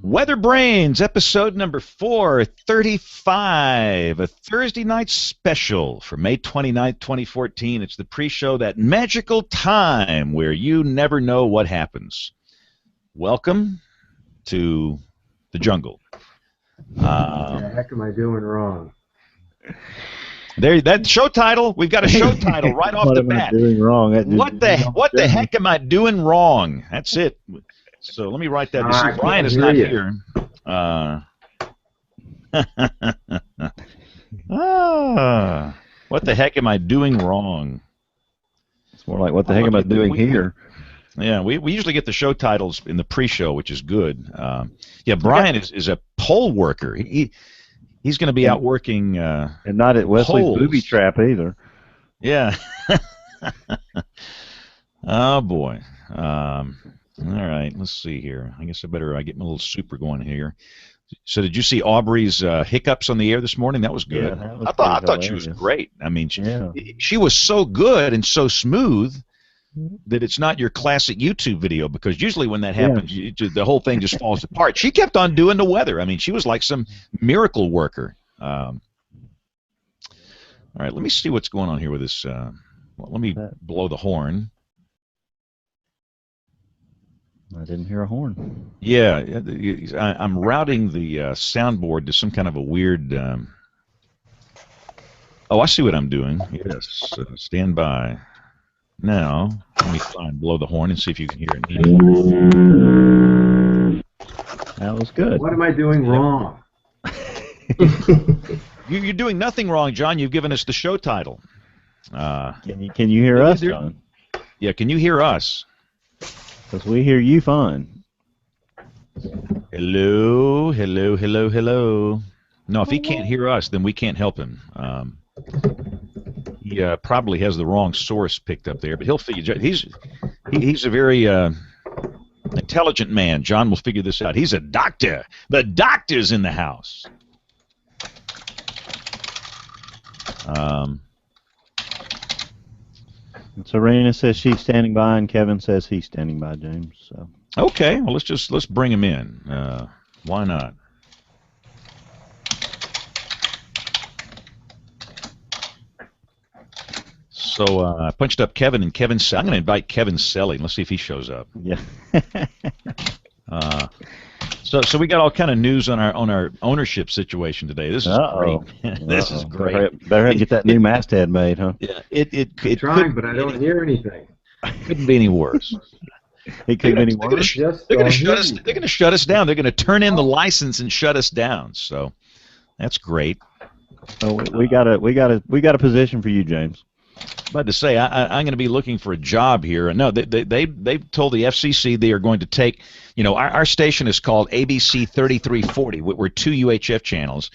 WeatherBrains, episode number 435, a Thursday night special for May 29th, 2014. It's the pre-show, that magical time where you never know what happens. Welcome to the jungle. What the heck am I doing wrong? There, that show title. We've got a show title right off the bat. What am I doing wrong? What the heck am I doing wrong? That's it. So let me write that. You see, Brian is not here. What the heck am I doing wrong? It's more like, what the heck am I doing here? Yeah, we usually get the show titles in the pre-show, which is good. Yeah, Brian is a poll worker. He's going to be out working. And not at Wesley's polls. Booby Trap either. Yeah. Oh boy. All right, let's see here. I guess I better get my little super going here. So did you see Aubrey's hiccups on the air this morning? That was good. Yeah, that was I thought she was great. I mean, Yeah. she was so good and so smooth that it's not your classic YouTube video, because usually when that happens, the whole thing just falls apart. She kept on doing the weather. I mean, she was like some miracle worker. All right, let me see what's going on here with this. Well, let me blow the horn. I didn't hear a horn. Yeah, I'm routing the soundboard to some kind of a weird... Oh, I see what I'm doing. Yes, stand by. Now, let me try and blow the horn and see if you can hear it. That was good. What am I doing wrong? You're doing nothing wrong, John. You've given us the show title. Can you hear us, John? Yeah, can you hear us? Because we hear you fine. Hello, hello, hello, hello. No, if he can't hear us, then we can't help him. He probably has the wrong source picked up there, but he'll figure. He's a very intelligent man. John will figure this out. He's a doctor. The doctor's in the house. Serena says she's standing by, and Kevin says he's standing by, James. So. Okay, well let's bring him in. Why not? So I punched up Kevin, and I'm going to invite Kevin Selly. Let's see if he shows up. Yeah. So we got all kind of news on our ownership situation today. This is great. This is great. Better get that new masthead made, huh? Yeah. It trying, but I don't hear anything. Couldn't be any worse. It couldn't be any worse. They're going to shut us. They're going to shut us down. They're going to turn in the license and shut us down. So that's great. Oh, we got a position for you, James. About to say, I'm going to be looking for a job here. No, they've told the FCC they are going to take, our station is called ABC 3340. We're two UHF channels,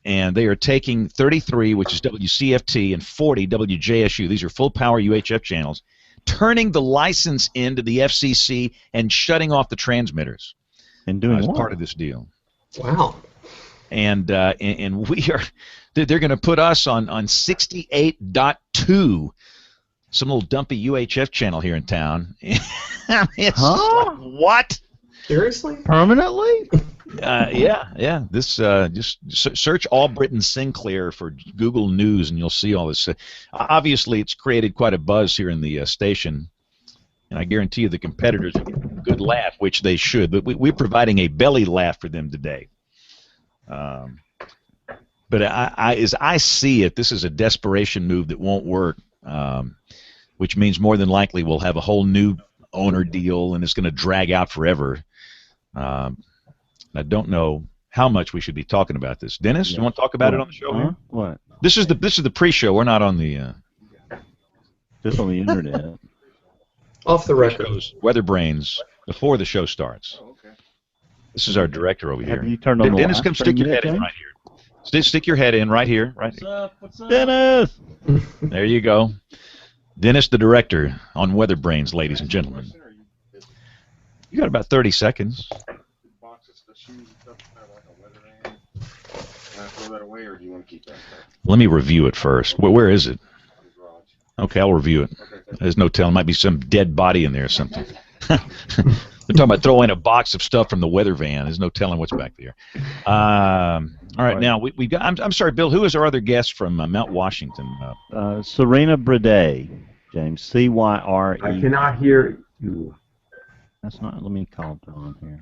and they are taking 33, which is WCFT, and 40, WJSU. These are full power UHF channels, turning the license into the FCC and shutting off the transmitters. And doing as what? part of this deal. Wow. And we are. They're going to put us on 68.2, some little dumpy UHF channel here in town. It's like, what? Seriously? Permanently? Yeah. This just search All Britain Sinclair for Google News, and you'll see all this. Obviously, it's created quite a buzz here in the station, and I guarantee you the competitors will get a good laugh, which they should. But we're providing a belly laugh for them today. But as I see it, this is a desperation move that won't work, which means more than likely we'll have a whole new owner deal, and it's going to drag out forever. I don't know how much we should be talking about this. Dennis, you want to talk about it on the show here? What? This is the pre-show. We're not on the. Just on the internet. Off the record. WeatherBrains before the show starts. This is our director over here. Have you turned on the Dennis, live come stick your head in right here. Stick your head in right here. What's up? What's up? Dennis! There you go. Dennis, the director on WeatherBrains, ladies and gentlemen. You got about 30 seconds. Let me review it first. Where is it? Okay, I'll review it. There's no telling. Might be some dead body in there or something. They're talking about throwing a box of stuff from the weather van. There's no telling what's back there. All right, now we've got. I'm sorry, Bill. Who is our other guest from Mount Washington? Serena Brede, James. C-Y-R-E. I cannot hear you. That's not. Let me call Don here.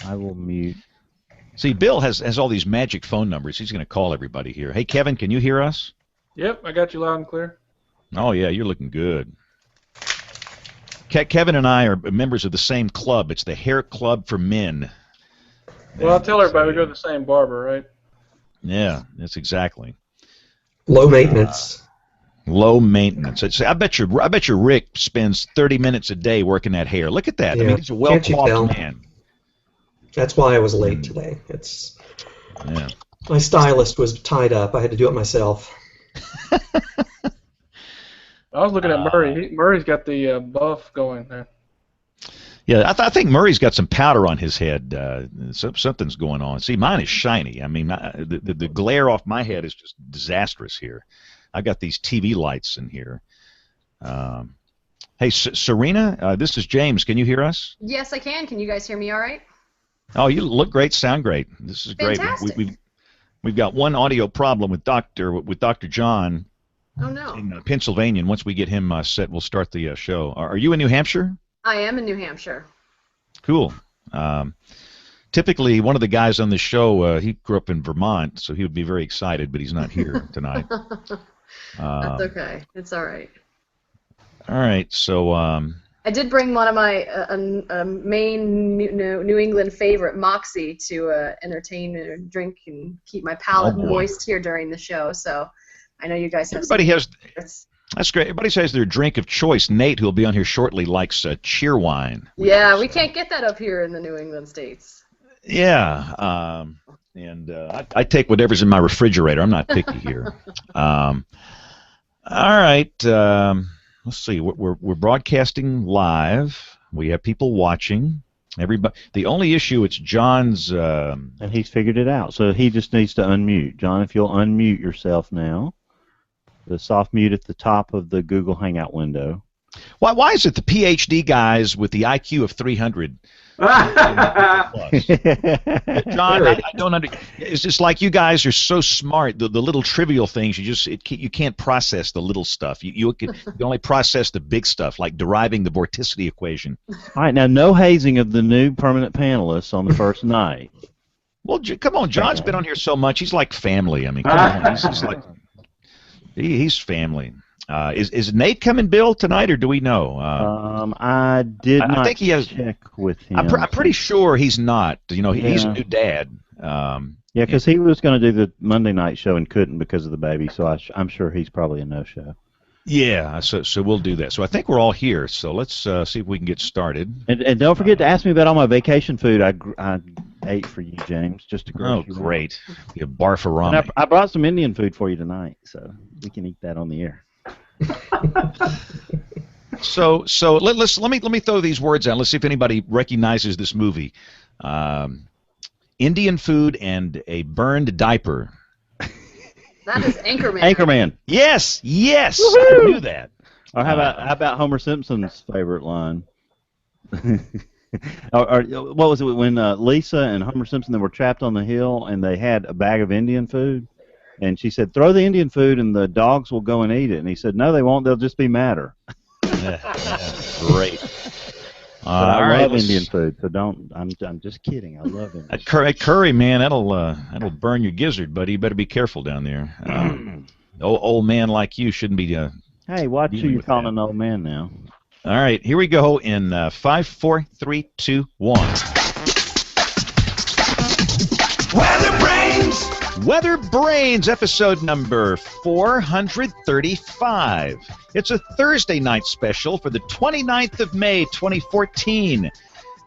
I will mute. See, Bill has all these magic phone numbers. He's going to call everybody here. Hey, Kevin, can you hear us? Yep, I got you loud and clear. Oh, yeah, you're looking good. Kevin and I are members of the same club. It's the Hair Club for Men. Well, I'll tell everybody we go to the same barber, right? Yeah, that's exactly. Low maintenance. Low maintenance. I bet you Rick spends 30 minutes a day working that hair. Look at that. Yeah. I mean, he's a Can't you tell? well-coiffed man. That's why I was late today. Yeah. My stylist was tied up. I had to do it myself. I was looking at Murray. Murray's got the buff going there. Yeah, I think Murray's got some powder on his head. Something's going on. See, mine is shiny. I mean, the glare off my head is just disastrous here. I've got these TV lights in here. Hey, Serena, this is James. Can you hear us? Yes, I can. Can you guys hear me all right? Oh, you look great, sound great. This is great. Fantastic. We've got one audio problem with Dr. John Oh, no. in Pennsylvania, and once we get him set, we'll start the show. Are you in New Hampshire? I am in New Hampshire. Cool. Typically, one of the guys on the show, he grew up in Vermont, so he would be very excited, but he's not here tonight. That's okay. It's all right. All right, so... I did bring one of my main New England favorite, Moxie, to entertain and drink and keep my palate moist here during the show, so I know you guys have Everybody has... That's great. Everybody says their drink of choice. Nate, who'll be on here shortly, likes cheerwine. Yeah, we can't get that up here in the New England states. Yeah, I take whatever's in my refrigerator. I'm not picky here. All right, let's see. We're broadcasting live. We have people watching. Everybody. The only issue, it's John's. And he's figured it out. So he just needs to unmute. John, if you'll unmute yourself now. The soft mute at the top of the Google Hangout window. Why is it the PhD guys with the IQ of 300? John, I don't understand. It's just like you guys are so smart. The little trivial things you can't process the little stuff. You can only process the big stuff, like deriving the vorticity equation. All right, now no hazing of the new permanent panelists on the first night. Well, come on, John's been on here so much. He's like family. I mean, come on, he's like he's family. Is Nate coming, Bill, tonight, or do we know? I did not I think he has, check with him. I'm pretty sure he's not. You know, he's a new dad. Yeah, because he was going to do the Monday night show and couldn't because of the baby, so I'm sure he's probably a no-show. Yeah, so we'll do that. So I think we're all here, so let's see if we can get started. And don't forget to ask me about all my vacation food I ate for you, James, just to grow. Oh, great. You barfarami. And I brought some Indian food for you tonight, so we can eat that on the air. So let me throw these words out. Let's see if anybody recognizes this movie. Indian food and a burned diaper. That is Anchorman. Anchorman. Yes, Woo-hoo! I knew that. Or how about Homer Simpson's favorite line? or what was it when Lisa and Homer Simpson, they were trapped on the hill and they had a bag of Indian food, and she said, "Throw the Indian food and the dogs will go and eat it." And he said, "No, they won't. They'll just be madder." Great. I love Indian food, so don't. I'm just kidding. I love Indian. That curry, man, that'll burn your gizzard, buddy. You better be careful down there. Old man like you shouldn't be. Hey, watch who you're calling an old man now. All right, here we go in 5, 4, 3, 2, 1. WeatherBrains, episode number 435. It's a Thursday night special for the 29th of May, 2014.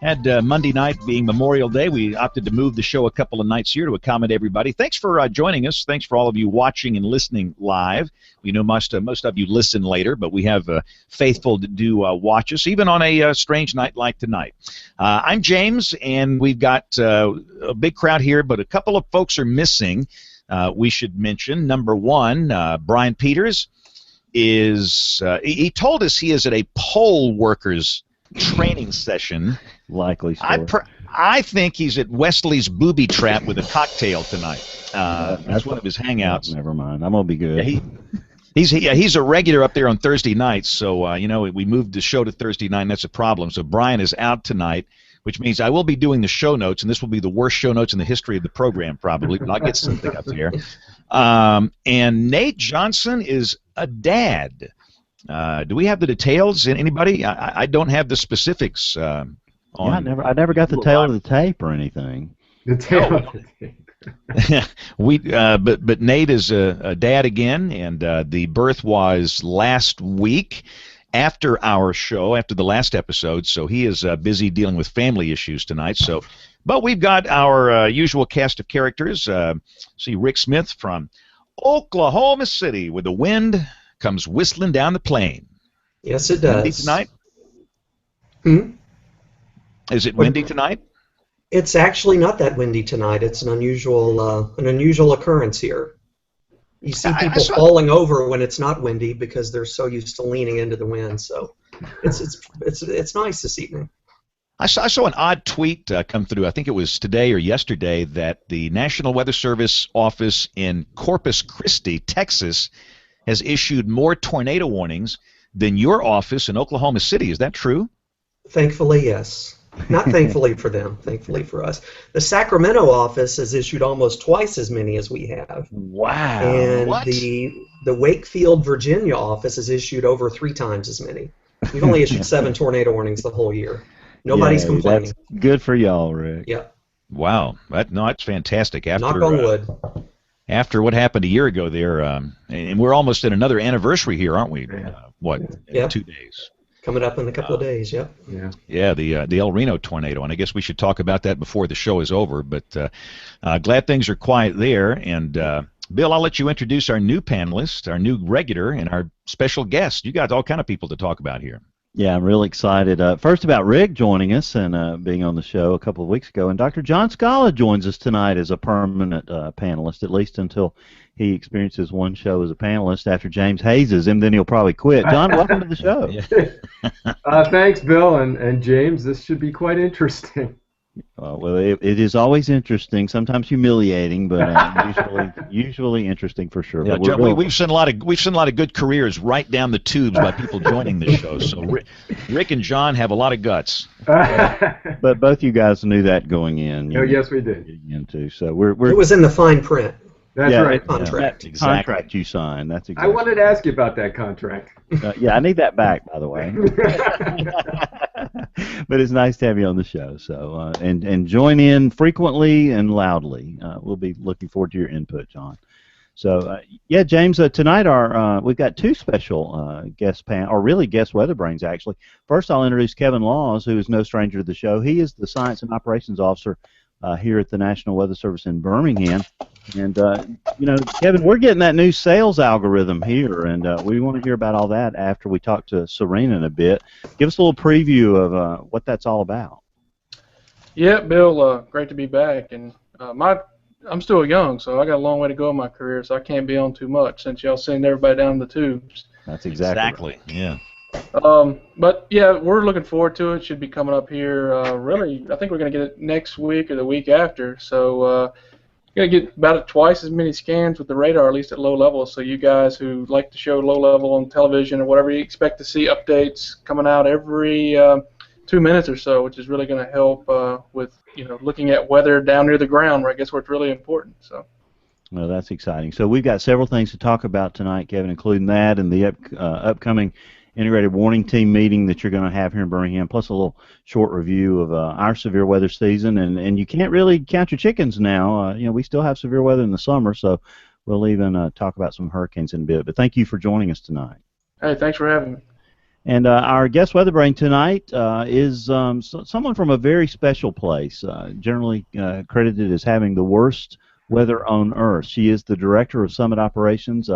Had Monday night being Memorial Day, we opted to move the show a couple of nights here to accommodate everybody. Thanks for joining us. Thanks for all of you watching and listening live. We know most of you listen later, but we have faithful that do watch us, even on a strange night like tonight. I'm James, and we've got a big crowd here, but a couple of folks are missing. We should mention, number one, Brian Peters is, he told us he is at a poll workers training session. Likely story. I think he's at Wesley's Booby Trap with a cocktail tonight. That's one of his hangouts. Never mind. I'm gonna be good. Yeah, he's a regular up there on Thursday nights. So we moved the show to Thursday night, and that's a problem. So Brian is out tonight, which means I will be doing the show notes, and this will be the worst show notes in the history of the program, probably. But I'll get something up there. And Nate Johnson is a dad. Do we have the details? Anybody? I don't have the specifics. I never got the tail of the tape or anything. The tail of the tape. But Nate is a dad again, and the birth was last week after our show, after the last episode. So he is busy dealing with family issues tonight. But we've got our usual cast of characters. See Rick Smith from Oklahoma City with the wind comes whistling down the plain. Yes, it does. Windy tonight? Is it windy tonight? It's actually not that windy tonight. It's an unusual occurrence here. You see people falling over when it's not windy because they're so used to leaning into the wind. So it's nice this evening. I saw an odd tweet come through. I think it was today or yesterday that the National Weather Service office in Corpus Christi, Texas, has issued more tornado warnings than your office in Oklahoma City. Is that true? Thankfully, yes. Not thankfully for them, thankfully for us. The Sacramento office has issued almost twice as many as we have. Wow. And what? the Wakefield, Virginia office has issued over 3 times as many. We've only issued 7 tornado warnings the whole year. Nobody's complaining. That's good for y'all, Rick. Yeah. Wow. That's fantastic. Knock on wood. After what happened a year ago there, and we're almost at another anniversary here, aren't we? Yep. 2 days. Coming up in a couple of days, yep. Yeah, the El Reno tornado, and I guess we should talk about that before the show is over, but glad things are quiet there. And Bill, I'll let you introduce our new panelist, our new regular, and our special guest. You got all kind of people to talk about here. Yeah, I'm really excited. First about Rick joining us and being on the show a couple of weeks ago, and Dr. John Scala joins us tonight as a permanent panelist, at least until he experiences one show as a panelist after James hazes him, then he'll probably quit. John, welcome to the show. Thanks, Bill and James. This should be quite interesting. Well, it is always interesting, sometimes humiliating, but usually interesting for sure. Yeah, John, we've seen a lot of good careers right down the tubes by people joining this show. So Rick and John have a lot of guts. But both you guys knew that going in. Oh, yes, we did. Into so we're It was in the fine print. That's right. Contract. Yeah, exactly. Contract you signed. That's exactly. I wanted to ask you about that contract. Yeah, I need that back, by the way. But it's nice to have you on the show. So and join in frequently and loudly. We'll be looking forward to your input, John. So yeah, James. Tonight we've got 2 special guest WeatherBrains actually. First, I'll introduce Kevin Laws, who is no stranger to the show. He is the Science and Operations Officer here at the National Weather Service in Birmingham. And, Kevin, we're getting that new sales algorithm here, and we want to hear about all that after we talk to Serena in a bit. Give us a little preview of what that's all about. Yeah, Bill, great to be back. And I'm still young, so I got a long way to go in my career, so I can't be on too much since y'all send everybody down the tubes. That's exactly right. Yeah. But yeah, we're looking forward to it. Should be coming up here. Really, I think we're going to get it next week or the week after. So going to get about twice as many scans with the radar, at least at low level. So you guys who like to show low level on television or whatever, you expect to see updates coming out every 2 minutes or so, which is really going to help with looking at weather down near the ground, where I guess where it's really important. So. Well, that's exciting. So we've got several things to talk about tonight, Kevin, including that and the upcoming integrated warning team meeting that you're going to have here in Birmingham, plus a little short review of our severe weather season. And you can't really count your chickens now. We still have severe weather in the summer, so we'll even talk about some hurricanes in a bit. But thank you for joining us tonight. Hey, thanks for having me. And our guest weather brain tonight is someone from a very special place, generally credited as having the worst weather on Earth. She is the Director of Summit Operations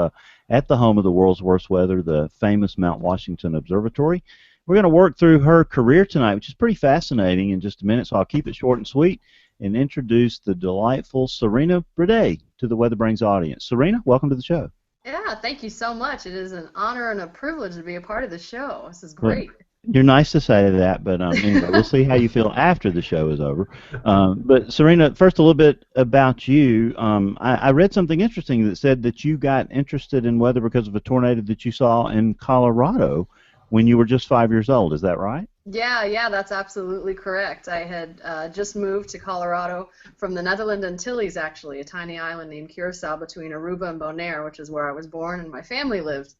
at the home of the world's worst weather, the famous Mount Washington Observatory. We're going to work through her career tonight, which is pretty fascinating, in just a minute, so I'll keep it short and sweet and introduce the delightful Serena Brede to the WeatherBrains audience. Serena, welcome to the show. Yeah, thank you so much. It is an honor and a privilege to be a part of the show. This is great. You're nice to say that, but anyway, we'll see how you feel after the show is over. But Serena, first a little bit about you. I read something interesting that said that you got interested in weather because of a tornado that you saw in Colorado when you were just 5 years old. Is that right? Yeah, that's absolutely correct. I had just moved to Colorado from the Netherlands Antilles, actually, a tiny island named Curacao between Aruba and Bonaire, which is where I was born and my family lived.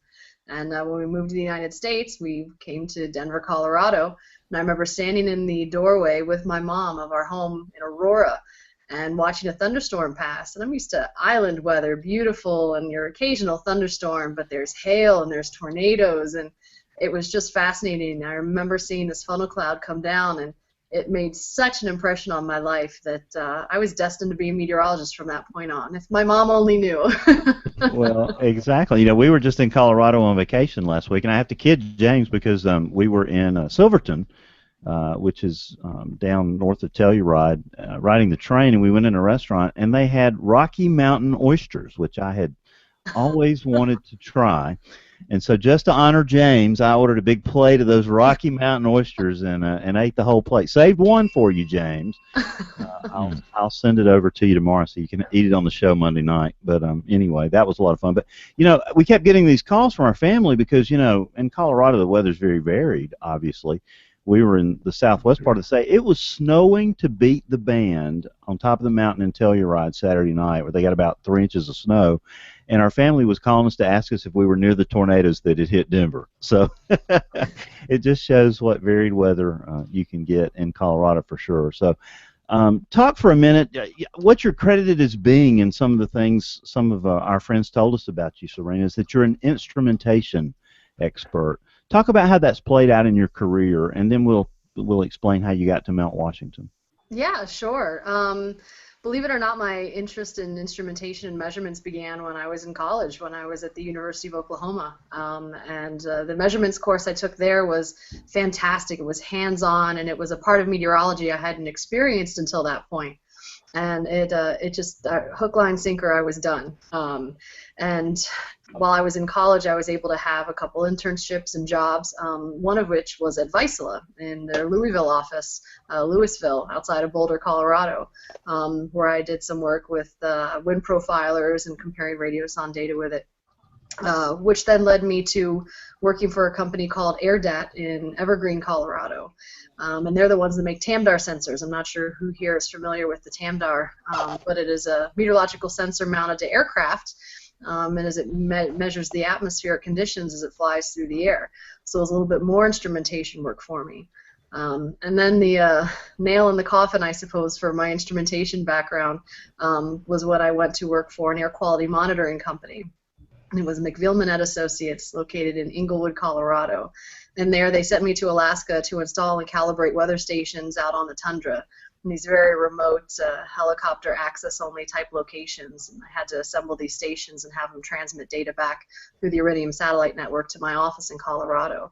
And when we moved to the United States, we came to Denver, Colorado. And I remember standing in the doorway with my mom of our home in Aurora and watching a thunderstorm pass. And I'm used to island weather, beautiful, and your occasional thunderstorm, but there's hail and there's tornadoes. And it was just fascinating. I remember seeing this funnel cloud come down, and it made such an impression on my life that I was destined to be a meteorologist from that point on. If my mom only knew. Well, exactly. You know, we were just in Colorado on vacation last week, and I have to kid James because we were in Silverton, which is down north of Telluride, riding the train, and we went in a restaurant, and they had Rocky Mountain oysters, which I had always wanted to try. And so just to honor James, I ordered a big plate of those Rocky Mountain oysters and ate the whole plate. Saved one for you, James. I'll send it over to you tomorrow so you can eat it on the show Monday night. But anyway, that was a lot of fun. But, you know, we kept getting these calls from our family because, you know, in Colorado the weather's very varied, obviously. We were in the southwest part of the state. It was snowing to beat the band on top of the mountain in Telluride Saturday night, where they got about 3 inches of snow. And our family was calling us to ask us if we were near the tornadoes that had hit Denver. So it just shows what varied weather you can get in Colorado for sure. So talk for a minute. What you're credited as being in some of the things some of our friends told us about you, Serena, is that you're an instrumentation expert. Talk about how that's played out in your career, and then we'll explain how you got to Mount Washington. Yeah, sure. Believe it or not, my interest in instrumentation and measurements began when I was in college, when I was at the University of Oklahoma. The measurements course I took there was fantastic. It was hands-on, and it was a part of meteorology I hadn't experienced until that point. And it just, hook, line, sinker, I was done. And while I was in college, I was able to have a couple internships and jobs, one of which was at Vaisala in their Louisville office, Louisville, outside of Boulder, Colorado, where I did some work with wind profilers and comparing radiosonde data with it, which then led me to working for a company called AirDat in Evergreen, Colorado. And they're the ones that make TAMDAR sensors. I'm not sure who here is familiar with the TAMDAR, but it is a meteorological sensor mounted to aircraft. And as it measures the atmospheric conditions as it flies through the air. So it was a little bit more instrumentation work for me. And then the nail in the coffin, I suppose, for my instrumentation background was when I went to work for an air quality monitoring company. It was McVille-Manette Associates, located in Inglewood, Colorado. And there they sent me to Alaska to install and calibrate weather stations out on the tundra. In these very remote helicopter access-only type locations. And I had to assemble these stations and have them transmit data back through the Iridium satellite network to my office in Colorado.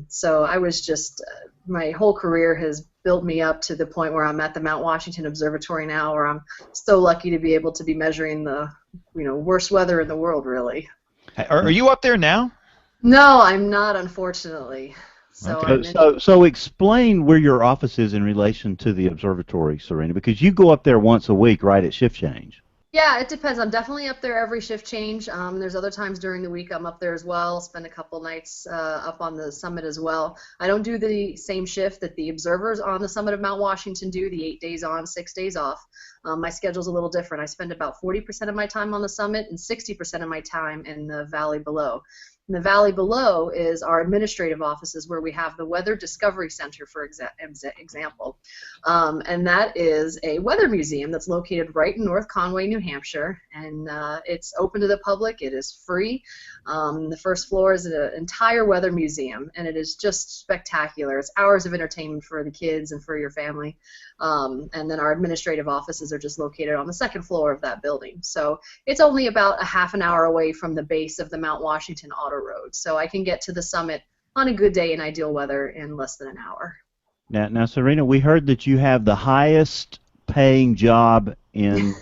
So I was just, my whole career has built me up to the point where I'm at the Mount Washington Observatory now, where I'm so lucky to be able to be measuring the, worst weather in the world, really. Are you up there now? No, I'm not, unfortunately. So, okay. So explain where your office is in relation to the observatory, Serena, because you go up there once a week, right, at shift change. Yeah, it depends. I'm definitely up there every shift change. There's other times during the week I'm up there as well, spend a couple nights up on the summit as well. I don't do the same shift that the observers on the summit of Mount Washington do, the 8 days on, 6 days off. My schedule's a little different. I spend about 40% of my time on the summit and 60% of my time in the valley below. In the valley below is our administrative offices, where we have the Weather Discovery Center, for example. And that is a weather museum that's located right in North Conway, New Hampshire. And it's open to the public. It is free. The first floor is an entire weather museum, and it is just spectacular. It's hours of entertainment for the kids and for your family. And then our administrative offices are just located on the second floor of that building. So it's only about a half an hour away from the base of the Mount Washington Auto Road. So I can get to the summit on a good day in ideal weather in less than an hour. Now, Serena, we heard that you have the highest paying job in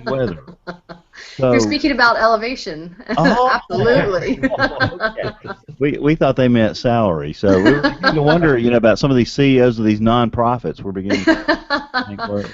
weather. So, you're speaking about elevation. oh, Absolutely. okay. We thought they meant salary, so we were beginning to wonder, about some of these CEOs of these nonprofits. We're beginning to think, well,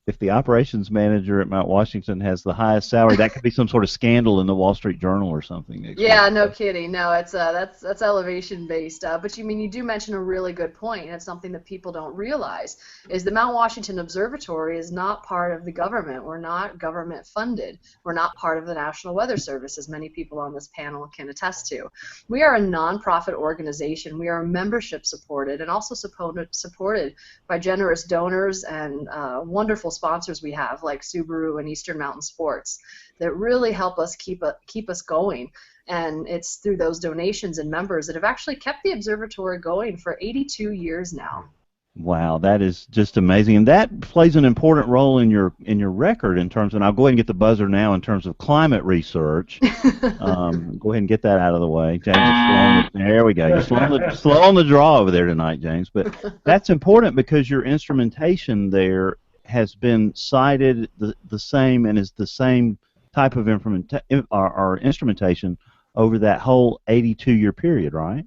if the operations manager at Mount Washington has the highest salary, that could be some sort of scandal in the Wall Street Journal or something. Yeah, no kidding. No, it's that's elevation based. But you do mention a really good point, and it's something that people don't realize is the Mount Washington Observatory is not part of the government. We're not government funded. We're not part of the National Weather Service, as many people on this panel can attest to. We are a nonprofit organization. We are membership supported and also supported by generous donors and wonderful sponsors we have like Subaru and Eastern Mountain Sports that really help us keep us going. And it's through those donations and members that have actually kept the observatory going for 82 years now. Wow, that is just amazing, and that plays an important role in your record in terms. And I'll go ahead and get the buzzer now in terms of climate research. Go ahead and get that out of the way, James. There we go. You're slow on the draw over there tonight, James. But that's important because your instrumentation there has been cited the same and is the same type of instrumentation over that whole 82-year period, right?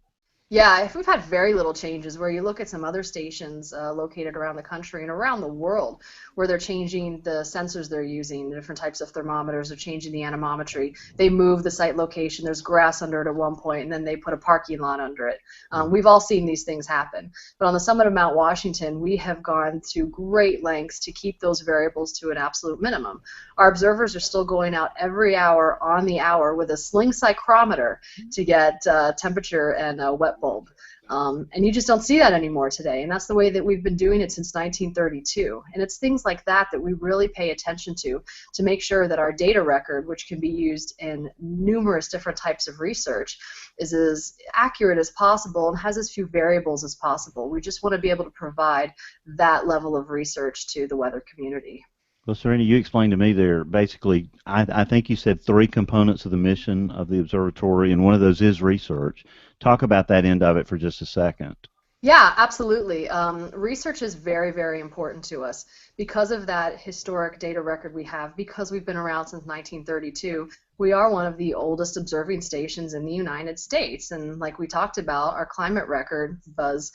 Yeah, if we've had very little changes, where you look at some other stations located around the country and around the world where they're changing the sensors they're using, the different types of thermometers, they're changing the anemometry, they move the site location, there's grass under it at one point, and then they put a parking lot under it. We've all seen these things happen. But on the summit of Mount Washington, we have gone to great lengths to keep those variables to an absolute minimum. Our observers are still going out every hour on the hour with a sling psychrometer to get temperature and wet bulb. And you just don't see that anymore today, and that's the way that we've been doing it since 1932. And it's things like that that we really pay attention to make sure that our data record, which can be used in numerous different types of research, is as accurate as possible and has as few variables as possible. We just want to be able to provide that level of research to the weather community. Well, Serena, you explained to me there basically, I think you said 3 components of the mission of the observatory, and one of those is research. Talk about that end of it for just a second. Yeah, absolutely. Research is very, very important to us. Because of that historic data record we have, because we've been around since 1932, we are one of the oldest observing stations in the United States. And like we talked about, our climate record, Buzz,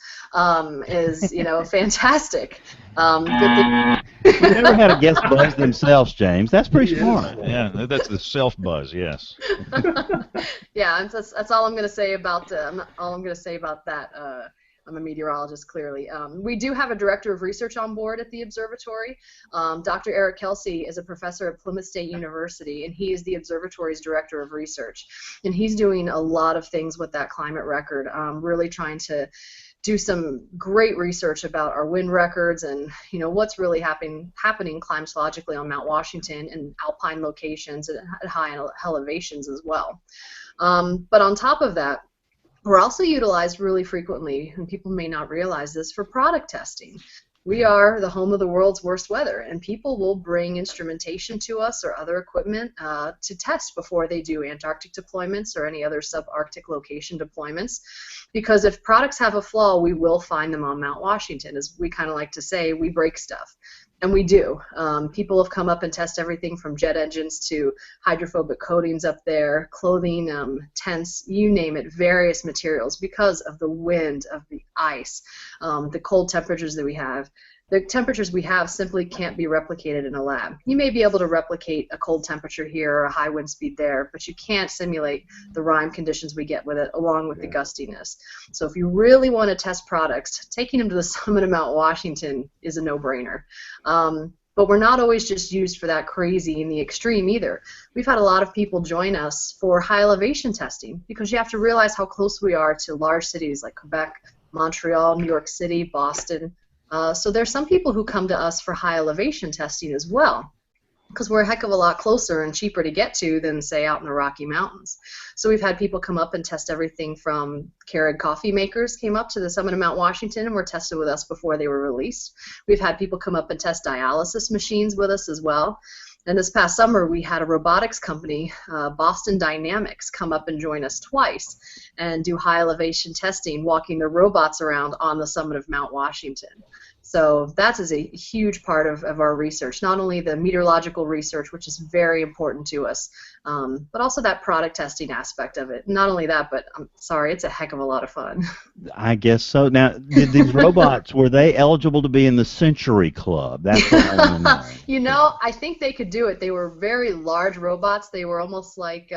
is, fantastic. Good thing. We've never had a guest buzz themselves, James. That's pretty smart. Yeah, that's the self-buzz, yes. Yeah, that's all I'm going to say about that. I'm a meteorologist, clearly. We do have a director of research on board at the observatory. Dr. Eric Kelsey is a professor at Plymouth State University, and he is the observatory's director of research. And he's doing a lot of things with that climate record, really trying to do some great research about our wind records and what's really happening climatologically on Mount Washington and alpine locations at high elevations as well. But on top of that, we're also utilized really frequently, and people may not realize this, for product testing. We are the home of the world's worst weather, and people will bring instrumentation to us or other equipment to test before they do Antarctic deployments or any other subarctic location deployments, because if products have a flaw, we will find them on Mount Washington. As we kind of like to say, we break stuff. And we do. People have come up and tested everything from jet engines to hydrophobic coatings up there, clothing, tents, you name it, various materials because of the wind, of the ice, the cold temperatures that we have. The temperatures we have simply can't be replicated in a lab. You may be able to replicate a cold temperature here or a high wind speed there, but you can't simulate the rime conditions we get with it along with the gustiness. So if you really want to test products, taking them to the summit of Mount Washington is a no-brainer. But we're not always just used for that crazy in the extreme either. We've had a lot of people join us for high elevation testing because you have to realize how close we are to large cities like Quebec, Montreal, New York City, Boston. So there's some people who come to us for high elevation testing as well, because we're a heck of a lot closer and cheaper to get to than, say, out in the Rocky Mountains. So we've had people come up and test everything from Keurig coffee makers came up to the summit of Mount Washington and were tested with us before they were released. We've had people come up and test dialysis machines with us as well. And this past summer, we had a robotics company, Boston Dynamics, come up and join us twice and do high elevation testing, walking their robots around on the summit of Mount Washington. So that is a huge part of our research, not only the meteorological research, which is very important to us, but also that product testing aspect of it. Not only that, but I'm sorry, it's a heck of a lot of fun. I guess so. Now, did these robots, were they eligible to be in the Century Club? That's what I want to know. You know, I think they could do it. They were very large robots. They were almost like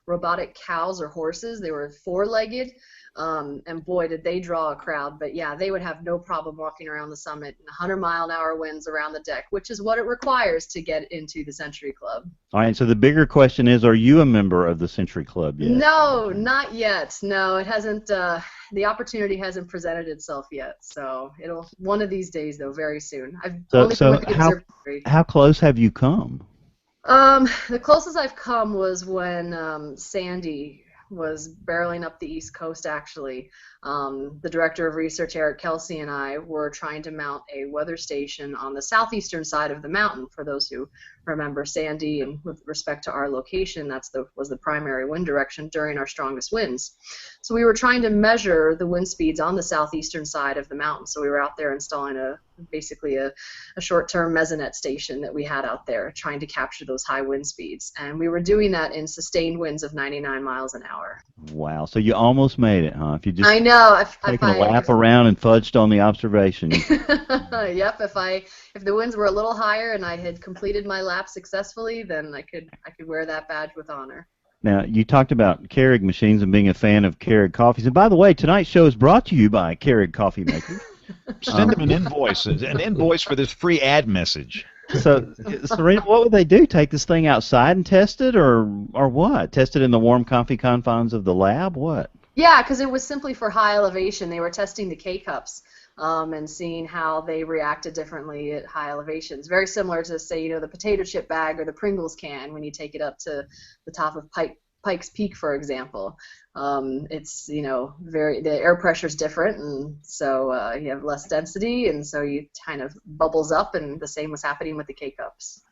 robotic cows or horses. They were four-legged. And boy, did they draw a crowd. But yeah, they would have no problem walking around the summit in 100-mile-an-hour winds around the deck, which is what it requires to get into the Century Club. All right, so the bigger question is, are you a member of the Century Club yet? No, not yet. No, it hasn't. The opportunity hasn't presented itself yet. So it'll one of these days, though, very soon. I've only been with the observatory. How close have you come? The closest I've come was when Sandy was barreling up the East Coast, actually. The director of research, Eric Kelsey, and I were trying to mount a weather station on the southeastern side of the mountain. For those who remember Sandy, and with respect to our location, was the primary wind direction during our strongest winds. So we were trying to measure the wind speeds on the southeastern side of the mountain. So we were out there installing basically a short-term mesonet station that we had out there, trying to capture those high wind speeds. And we were doing that in sustained winds of 99 miles an hour. Wow, so you almost made it, huh? If you just I know. taken a lap around and fudged on the observation. Yep. If the winds were a little higher and I had completed my lap successfully, then I could wear that badge with honor. Now, you talked about Keurig machines and being a fan of Keurig coffees. And by the way, tonight's show is brought to you by Keurig Coffee Makers. Send them an invoice for this free ad message. So, Serena, what would they do? Take this thing outside and test it, or what? Test it in the warm, comfy confines of the lab? What? Yeah, because it was simply for high elevation. They were testing the K-cups and seeing how they reacted differently at high elevations. Very similar to, say, the potato chip bag or the Pringles can when you take it up to the top of Pikes Peak, for example. It's, the air pressure is different, and so you have less density, and so you kind of bubbles up, and the same was happening with the K-cups.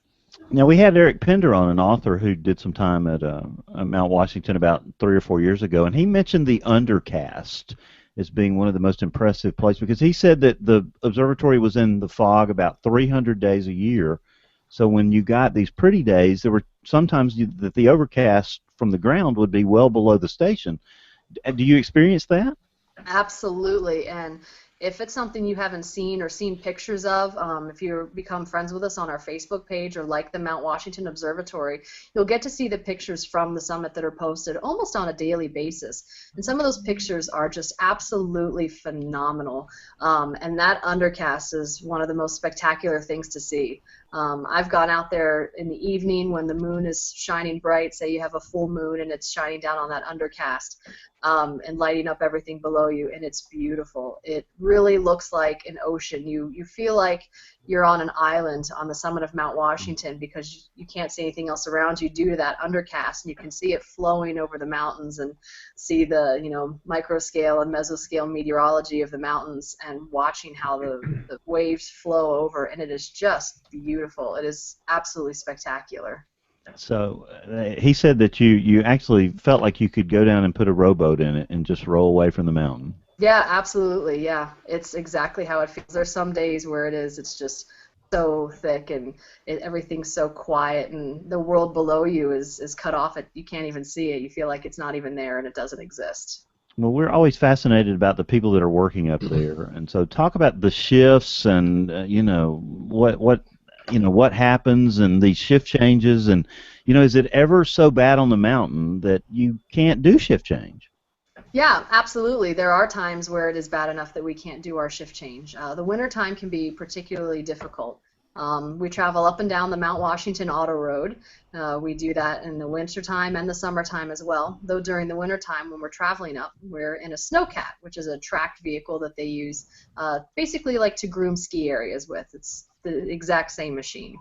Now, we had Eric Pender on, an author who did some time at Mount Washington about 3 or 4 years ago, and he mentioned the undercast as being one of the most impressive places, because he said that the observatory was in the fog about 300 days a year. So when you got these pretty days, there were sometimes that the overcast from the ground would be well below the station. Do you experience that? Absolutely, and if it's something you haven't seen or seen pictures of, if you become friends with us on our Facebook page or like the Mount Washington Observatory, you'll get to see the pictures from the summit that are posted almost on a daily basis. And some of those pictures are just absolutely phenomenal. And that undercast is one of the most spectacular things to see. I've gone out there in the evening when the moon is shining bright, say you have a full moon and it's shining down on that undercast and lighting up everything below you, and it's beautiful. It really looks like an ocean. You feel like you're on an island on the summit of Mount Washington because you can't see anything else around you due to that undercast, and you can see it flowing over the mountains and see the micro scale and mesoscale meteorology of the mountains and watching how the waves flow over, and it is just beautiful. It is absolutely spectacular. So he said that you actually felt like you could go down and put a rowboat in it and just roll away from the mountain. Yeah, absolutely. Yeah, it's exactly how it feels. There's some days where it's just so thick and everything's so quiet, and the world below you is cut off. You can't even see it. You feel like it's not even there and it doesn't exist. Well, we're always fascinated about the people that are working up there, and so talk about the shifts and what happens and these shift changes, and is it ever so bad on the mountain that you can't do shift change? Yeah, absolutely. There are times where it is bad enough that we can't do our shift change. The winter time can be particularly difficult. We travel up and down the Mount Washington Auto Road. We do that in the wintertime and the summertime as well, though during the wintertime when we're traveling up, we're in a snowcat, which is a tracked vehicle that they use basically like to groom ski areas with. It's the exact same machine,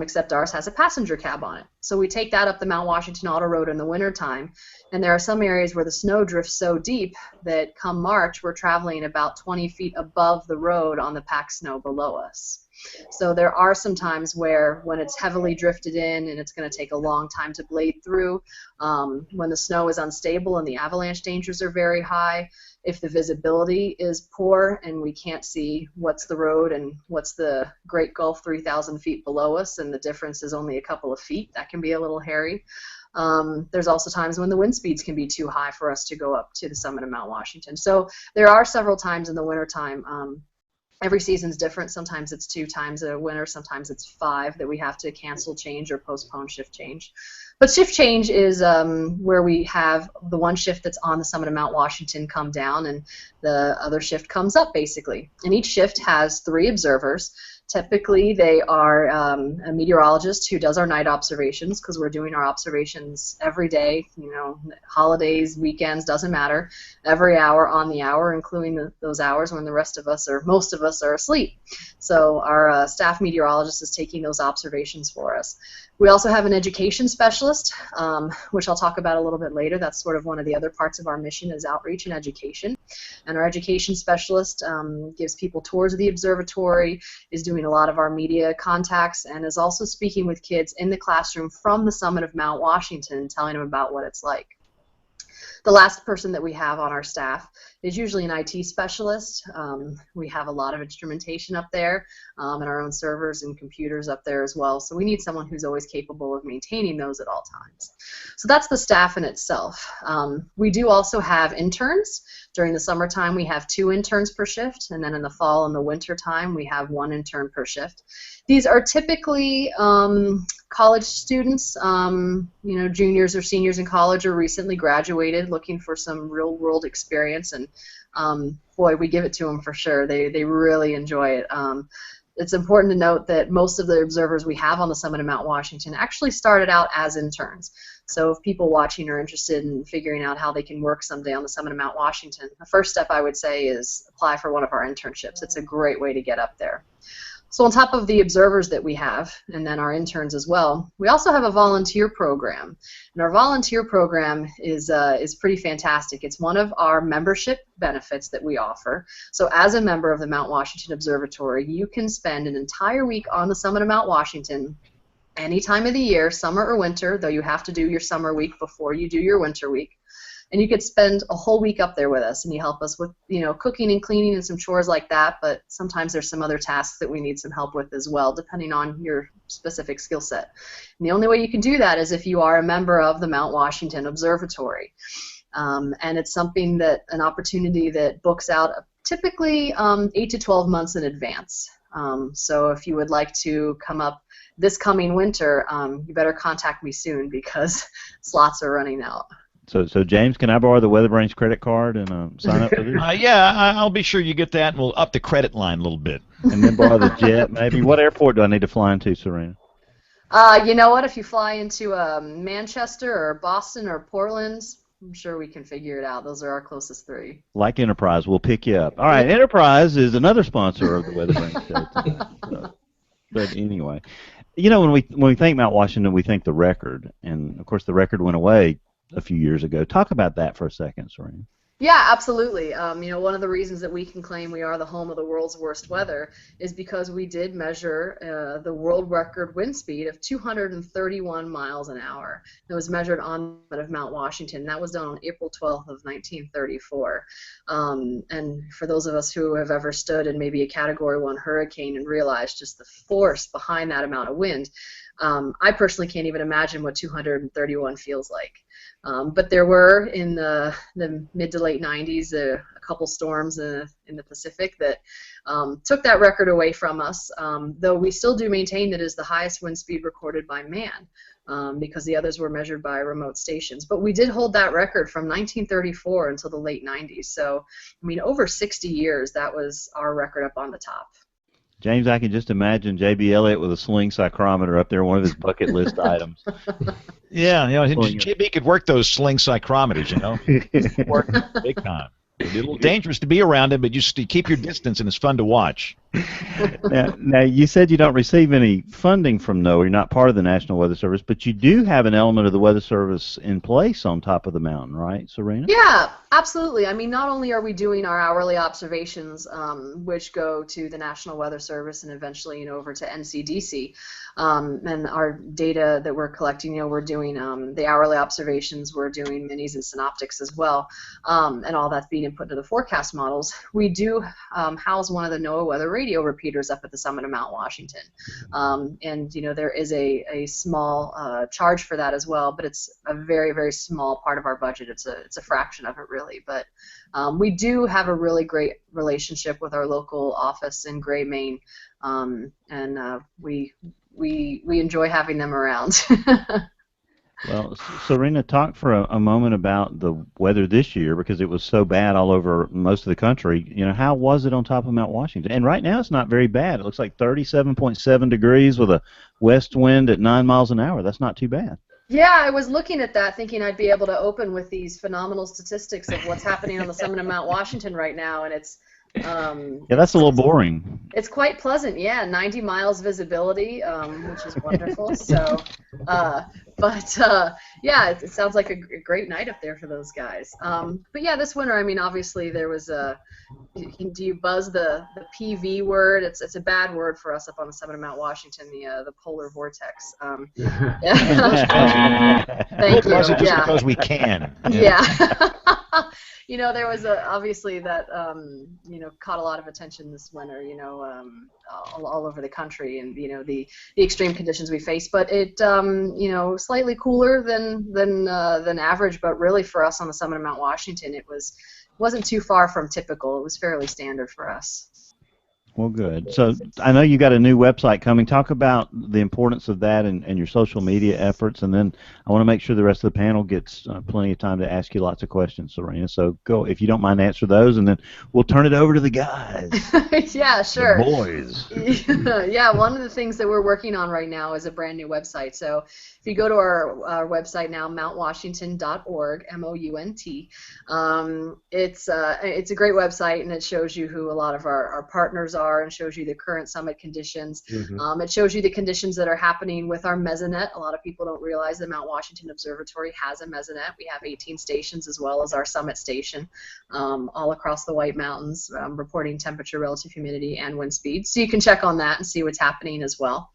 except ours has a passenger cab on it. So we take that up the Mount Washington Auto Road in the wintertime, and there are some areas where the snow drifts so deep that come March we're traveling about 20 feet above the road on the packed snow below us. So there are some times where when it's heavily drifted in and it's going to take a long time to blade through, when the snow is unstable and the avalanche dangers are very high, if the visibility is poor and we can't see what's the road and what's the Great Gulf 3,000 feet below us, and the difference is only a couple of feet, that can be a little hairy. There's also times when the wind speeds can be too high for us to go up to the summit of Mount Washington. So there are several times in the wintertime. Every season's different. Sometimes it's 2 times a winter, sometimes it's 5 that we have to cancel change or postpone shift change. But shift change is where we have the one shift that's on the summit of Mount Washington come down and the other shift comes up, basically. And each shift has 3 observers. Typically, they are a meteorologist who does our night observations, because we're doing our observations every day, holidays, weekends, doesn't matter, every hour on the hour, including those hours when the rest of us, or most of us, are asleep. So our staff meteorologist is taking those observations for us. We also have an education specialist, which I'll talk about a little bit later. That's sort of one of the other parts of our mission, is outreach and education. And our education specialist gives people tours of the observatory, is doing a lot of our media contacts, and is also speaking with kids in the classroom from the summit of Mount Washington, telling them about what it's like. The last person that we have on our staff is usually an IT specialist. We have a lot of instrumentation up there and our own servers and computers up there as well. So we need someone who's always capable of maintaining those at all times. So that's the staff in itself. We do also have interns. During the summertime, we have 2 interns per shift, and then in the fall and the winter time, we have 1 intern per shift. These are typically college students, juniors or seniors in college, or recently graduated, looking for some real-world experience, and boy, we give it to them for sure. They really enjoy it. It's important to note that most of the observers we have on the summit of Mount Washington actually started out as interns. So if people watching are interested in figuring out how they can work someday on the summit of Mount Washington, the first step I would say is apply for one of our internships. It's a great way to get up there. So on top of the observers that we have, and then our interns as well, we also have a volunteer program. And our volunteer program is pretty fantastic. It's one of our membership benefits that we offer. So as a member of the Mount Washington Observatory, you can spend an entire week on the summit of Mount Washington any time of the year, summer or winter, though you have to do your summer week before you do your winter week. And you could spend a whole week up there with us, and you help us with, cooking and cleaning and some chores like that, but sometimes there's some other tasks that we need some help with as well, depending on your specific skill set. And the only way you can do that is if you are a member of the Mount Washington Observatory. And it's something an opportunity that books out typically 8 to 12 months in advance. So if you would like to come up this coming winter, you better contact me soon, because slots are running out. So James, can I borrow the WeatherBrains credit card and sign up for this? Yeah, I'll be sure you get that, and we'll up the credit line a little bit. And then borrow the jet, maybe. What airport do I need to fly into, Serena? You know what? If you fly into Manchester or Boston or Portland, I'm sure we can figure it out. Those are our closest 3. Like Enterprise, we'll pick you up. All right, Enterprise is another sponsor of the WeatherBrains show. But anyway, when we think Mount Washington, we think the record, and of course the record went away a few years ago. Talk about that for a second, Serena. Yeah, absolutely. One of the reasons that we can claim we are the home of the world's worst weather is because we did measure the world record wind speed of 231 miles an hour. It was measured on the summit of Mount Washington. That was done on April 12th of 1934. And for those of us who have ever stood in maybe a Category 1 hurricane and realized just the force behind that amount of wind, I personally can't even imagine what 231 feels like. But there were, in the mid to late 90s, a couple storms in the Pacific that took that record away from us, though we still do maintain that it is the highest wind speed recorded by man, because the others were measured by remote stations. But we did hold that record from 1934 until the late 90s. So, over 60 years, that was our record up on the top. James, I can just imagine J.B. Elliott with a sling psychrometer up there, one of his bucket list items. Yeah, JB could work those sling psychrometers, Work big time. It'd be a little dangerous to be around him, but you keep your distance, and it's fun to watch. Now, you said you don't receive any funding from NOAA. You're not part of the National Weather Service, but you do have an element of the Weather Service in place on top of the mountain, right, Serena? Yeah, absolutely. I mean, not only are we doing our hourly observations, which go to the National Weather Service and eventually, over to NCDC, and our data that we're collecting, we're doing the hourly observations, we're doing minis and synoptics as well, and all that's being input into the forecast models. We do house one of the NOAA weather radio repeaters up at the summit of Mount Washington, and there is a small charge for that as well, but it's a very, very small part of our budget. It's a fraction of it, really. But we do have a really great relationship with our local office in Gray, Maine, and we enjoy having them around. Well, Serena, talk for a moment about the weather this year, because it was so bad all over most of the country. How was it on top of Mount Washington? And right now it's not very bad. It looks like 37.7 degrees with a west wind at 9 miles an hour. That's not too bad. Yeah, I was looking at that thinking I'd be able to open with these phenomenal statistics of what's happening on the summit of Mount Washington right now, and it's yeah, that's a little boring. It's quite pleasant, yeah. 90 miles visibility, which is wonderful. So, yeah, it sounds like a great night up there for those guys. But yeah, this winter, I mean, obviously there was a. Do you buzz the PV word? It's a bad word for us up on the summit of Mount Washington, the polar vortex. Yeah. Thank you. Buzz it just Yeah. because we can. Yeah. There was obviously that caught a lot of attention this winter, all over the country, and the extreme conditions we faced. But it slightly cooler than average, but really for us on the summit of Mount Washington, wasn't too far from typical. It was fairly standard for us. Well, good. So I know you got a new website coming. Talk about the importance of that and your social media efforts, and then I want to make sure the rest of the panel gets plenty of time to ask you lots of questions, Serena. So go, if you don't mind, answer those, and then we'll turn it over to the guys. Yeah, sure. The boys. Yeah, one of the things that we're working on right now is a brand new website. So if you go to our website now, mountwashington.org, MOUNT, it's a great website, and it shows you who a lot of our partners are and shows you the current summit conditions. Mm-hmm. It shows you the conditions that are happening with our mesonet. A lot of people don't realize the Mount Washington Observatory has a mesonet. We have 18 stations as well as our summit station all across the White Mountains, reporting temperature, relative humidity, and wind speed. So you can check on that and see what's happening as well.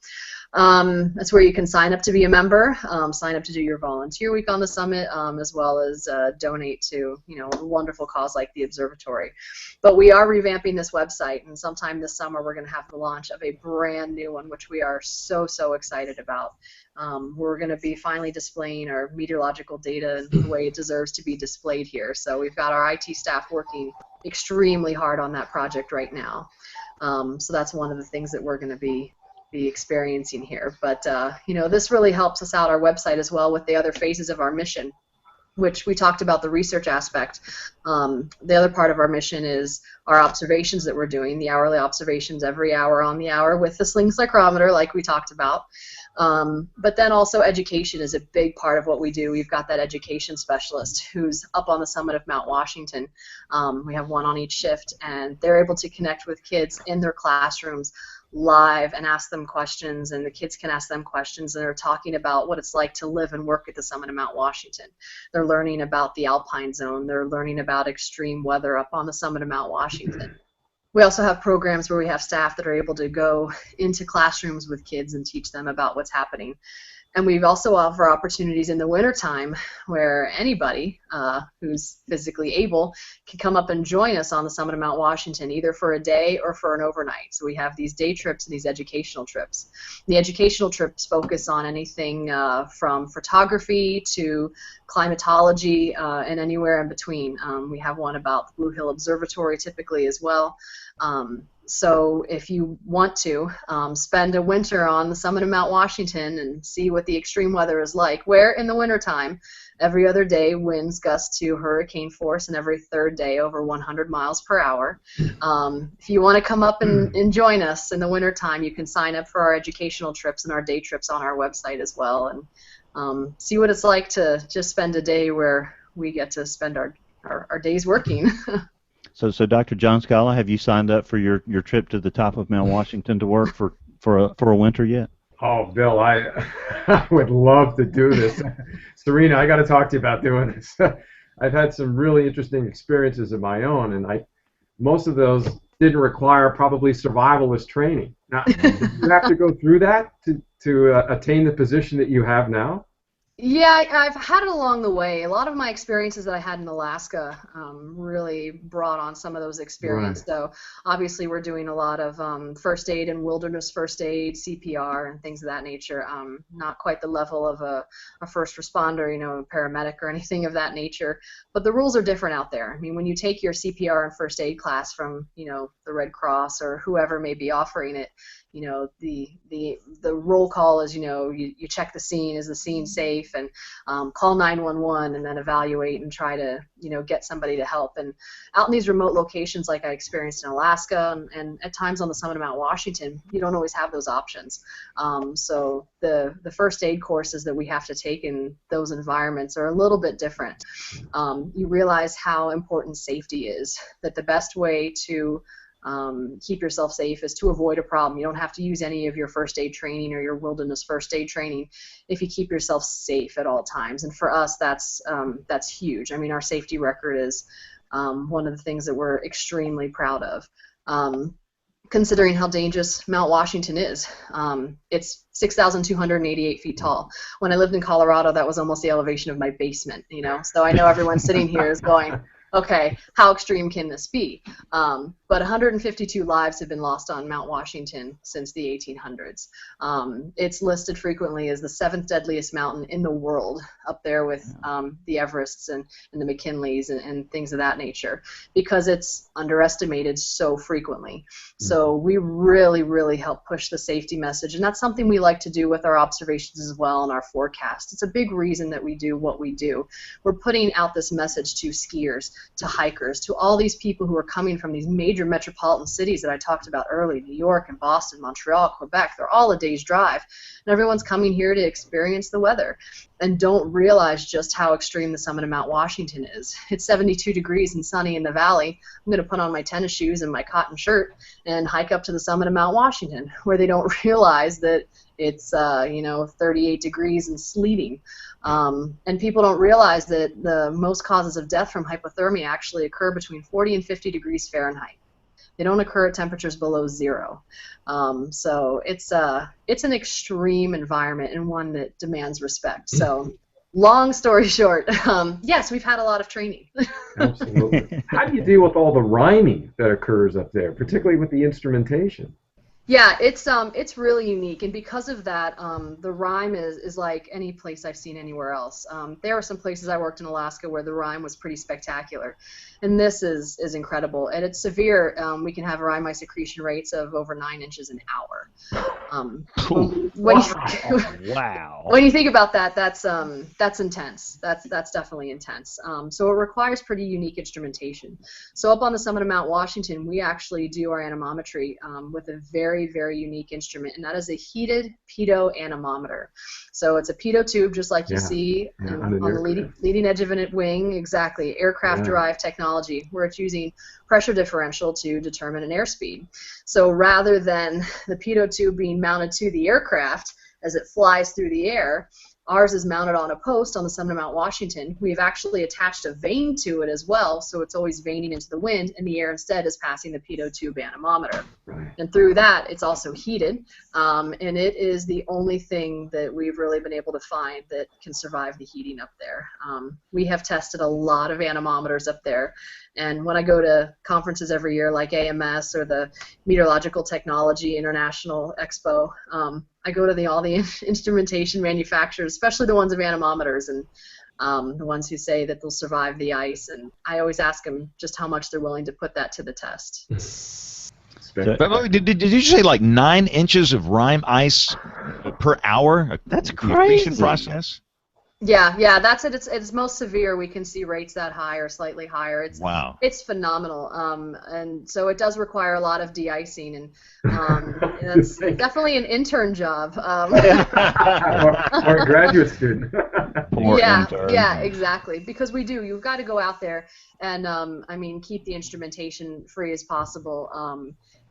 That's where you can sign up to be a member, sign up to do your volunteer week on the summit, as well as donate to a wonderful cause like the observatory. But we are revamping this website, and sometime this summer we're going to have the launch of a brand new one, which we are so excited about. We're going to be finally displaying our meteorological data in the way it deserves to be displayed here. So we've got our IT staff working extremely hard on that project right now. So that's one of the things that we're going to be experiencing here. But this really helps us out, our website as well, with the other phases of our mission, which we talked about the research aspect. The other part of our mission is our observations that we're doing, the hourly observations every hour on the hour with the sling psychrometer like we talked about. But then also education is a big part of what we do. We've got that education specialist who's up on the summit of Mount Washington. We have one on each shift, and they're able to connect with kids in their classrooms live and ask them questions, and the kids can ask them questions, and they're talking about what it's like to live and work at the summit of Mount Washington. They're learning about the Alpine Zone. They're learning about extreme weather up on the summit of Mount Washington. We also have programs where we have staff that are able to go into classrooms with kids and teach them about what's happening. And we also offer opportunities in the wintertime where anybody who's physically able can come up and join us on the summit of Mount Washington, either for a day or for an overnight. So we have these day trips and these educational trips. The educational trips focus on anything from photography to climatology and anywhere in between. We have one about the Blue Hill Observatory typically as well. So if you want to spend a winter on the summit of Mount Washington and see what the extreme weather is like, where in the wintertime, every other day winds gust to hurricane force, and every third day over 100 miles per hour. If you want to come up and join us in the wintertime, you can sign up for our educational trips and our day trips on our website as well, and see what it's like to just spend a day where we get to spend our days working. So Dr. John Scala, have you signed up for your trip to the top of Mount Washington to work for a winter yet? Oh, Bill, I would love to do this. Serena, I got to talk to you about doing this. I've had some really interesting experiences of my own, and most of those didn't require probably survivalist training. Now, did you have to go through that to attain the position that you have now? Yeah, I've had it along the way. A lot of my experiences that I had in Alaska really brought on some of those experiences. Right. So obviously we're doing a lot of first aid and wilderness first aid, CPR, and things of that nature. Not quite the level of a first responder, a paramedic or anything of that nature. But the rules are different out there. I mean, when you take your CPR and first aid class from, the Red Cross or whoever may be offering it, the roll call is, you check the scene, is the scene safe, and call 911 and then evaluate and try to, get somebody to help. And out in these remote locations like I experienced in Alaska and at times on the summit of Mount Washington, you don't always have those options. So the first aid courses that we have to take in those environments are a little bit different. You realize how important safety is, that the best way to keep yourself safe is to avoid a problem. You don't have to use any of your first aid training or your wilderness first aid training if you keep yourself safe at all times. And for us, that's huge. I mean, our safety record is one of the things that we're extremely proud of. Considering how dangerous Mount Washington is. It's 6,288 feet tall. When I lived in Colorado, that was almost the elevation of my basement, So I know everyone sitting here is going, okay, how extreme can this be? But 152 lives have been lost on Mount Washington since the 1800s. It's listed frequently as the 7th deadliest mountain in the world, up there with the Everests and the McKinleys and things of that nature, because it's underestimated so frequently. So we really, really help push the safety message, and that's something we like to do with our observations as well and our forecast. It's a big reason that we do what we do. We're putting out this message to skiers, to hikers, to all these people who are coming from these major metropolitan cities that I talked about earlier, New York and Boston, Montreal, Quebec. They're all a day's drive, and everyone's coming here to experience the weather and don't realize just how extreme the summit of Mount Washington is. It's 72 degrees and sunny in the valley. I'm going to put on my tennis shoes and my cotton shirt and hike up to the summit of Mount Washington, where they don't realize that it's 38 degrees and sleeting. And people don't realize that the most causes of death from hypothermia actually occur between 40 and 50 degrees Fahrenheit. They don't occur at temperatures below 0. So it's an extreme environment and one that demands respect. So long story short, yes, we've had a lot of training. Absolutely. How do you deal with all the rhyming that occurs up there, particularly with the instrumentation? Yeah, it's really unique, and because of that, the rime is like any place I've seen anywhere else. There are some places I worked in Alaska where the rime was pretty spectacular, and this is incredible. And it's severe. We can have rime secretion rates of over 9 inches an hour. Wow. When you think about that, that's intense. That's definitely intense. So it requires pretty unique instrumentation. So up on the summit of Mount Washington, we actually do our anemometry with a very, very unique instrument, and that is a heated pitot anemometer. So it's a pitot tube, just like you see on the leading edge of a wing, exactly, aircraft-derived technology, where it's using pressure differential to determine an airspeed. So rather than the pitot tube being mounted to the aircraft as it flies through the air, ours is mounted on a post on the summit of Mount Washington. We've actually attached a vane to it as well, so it's always vaning into the wind, and the air instead is passing the pitot tube anemometer. Right. And through that, it's also heated, and it is the only thing that we've really been able to find that can survive the heating up there. We have tested a lot of anemometers up there, and when I go to conferences every year like AMS or the Meteorological Technology International Expo, I go to all the instrumentation manufacturers, especially the ones of anemometers, and the ones who say that they'll survive the ice. And I always ask them just how much they're willing to put that to the test. Did you say like 9 inches of rime ice per hour? That's Accretion crazy. process? Yeah, that's it. It's most severe. We can see rates that high or slightly higher. It's phenomenal. And so it does require a lot of de-icing, and that's definitely an intern job. Or a graduate student. Poor Yeah, intern. yeah, exactly. Because we do. You've got to go out there and, I mean, keep the instrumentation free as possible,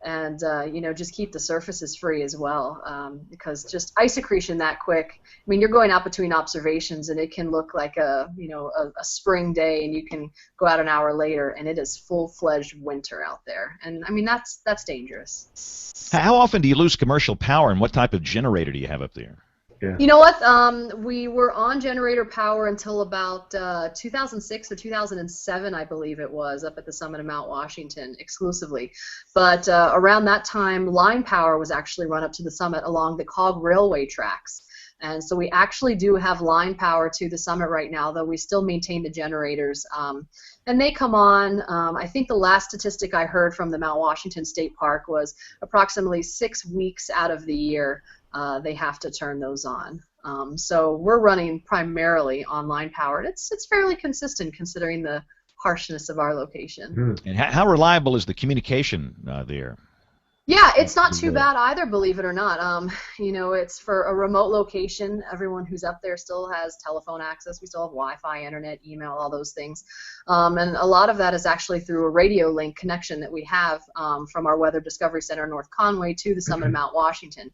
and you know, just keep the surfaces free as well. Because just ice accretion that quick. I mean, you're going out between observations, and it can look like a, you know, a spring day, and you can go out an hour later, and it is full-fledged winter out there. And I mean, that's dangerous. How often do you lose commercial power, and what type of generator do you have up there? Yeah. You know what? We were on generator power until about 2006 or 2007, I believe it was, up at the summit of Mount Washington exclusively. But around that time, line power was actually run up to the summit along the Cog Railway tracks. And so we actually do have line power to the summit right now, though we still maintain the generators. And they come on, I think the last statistic I heard from the Mount Washington State Park was approximately 6 weeks out of the year they have to turn those on. So we're running primarily on line power. It's fairly consistent considering the harshness of our location. And how reliable is the communication there? Yeah, it's not too bad either, believe it or not. You know, it's for a remote location. Everyone who's up there still has telephone access. We still have Wi-Fi, internet, email, all those things. And a lot of that is actually through a radio link connection that we have from our Weather Discovery Center in North Conway to the summit of Mount Washington.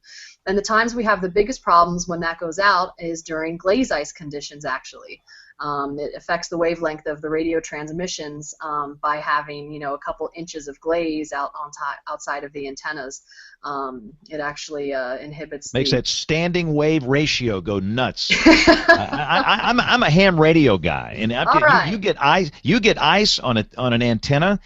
And the times we have the biggest problems when that goes out is during glaze ice conditions, actually. It affects the wavelength of the radio transmissions by having, you know, a couple inches of glaze outside of the antennas. It actually inhibits. Makes that standing wave ratio go nuts. I'm a ham radio guy, and you get ice on an antenna.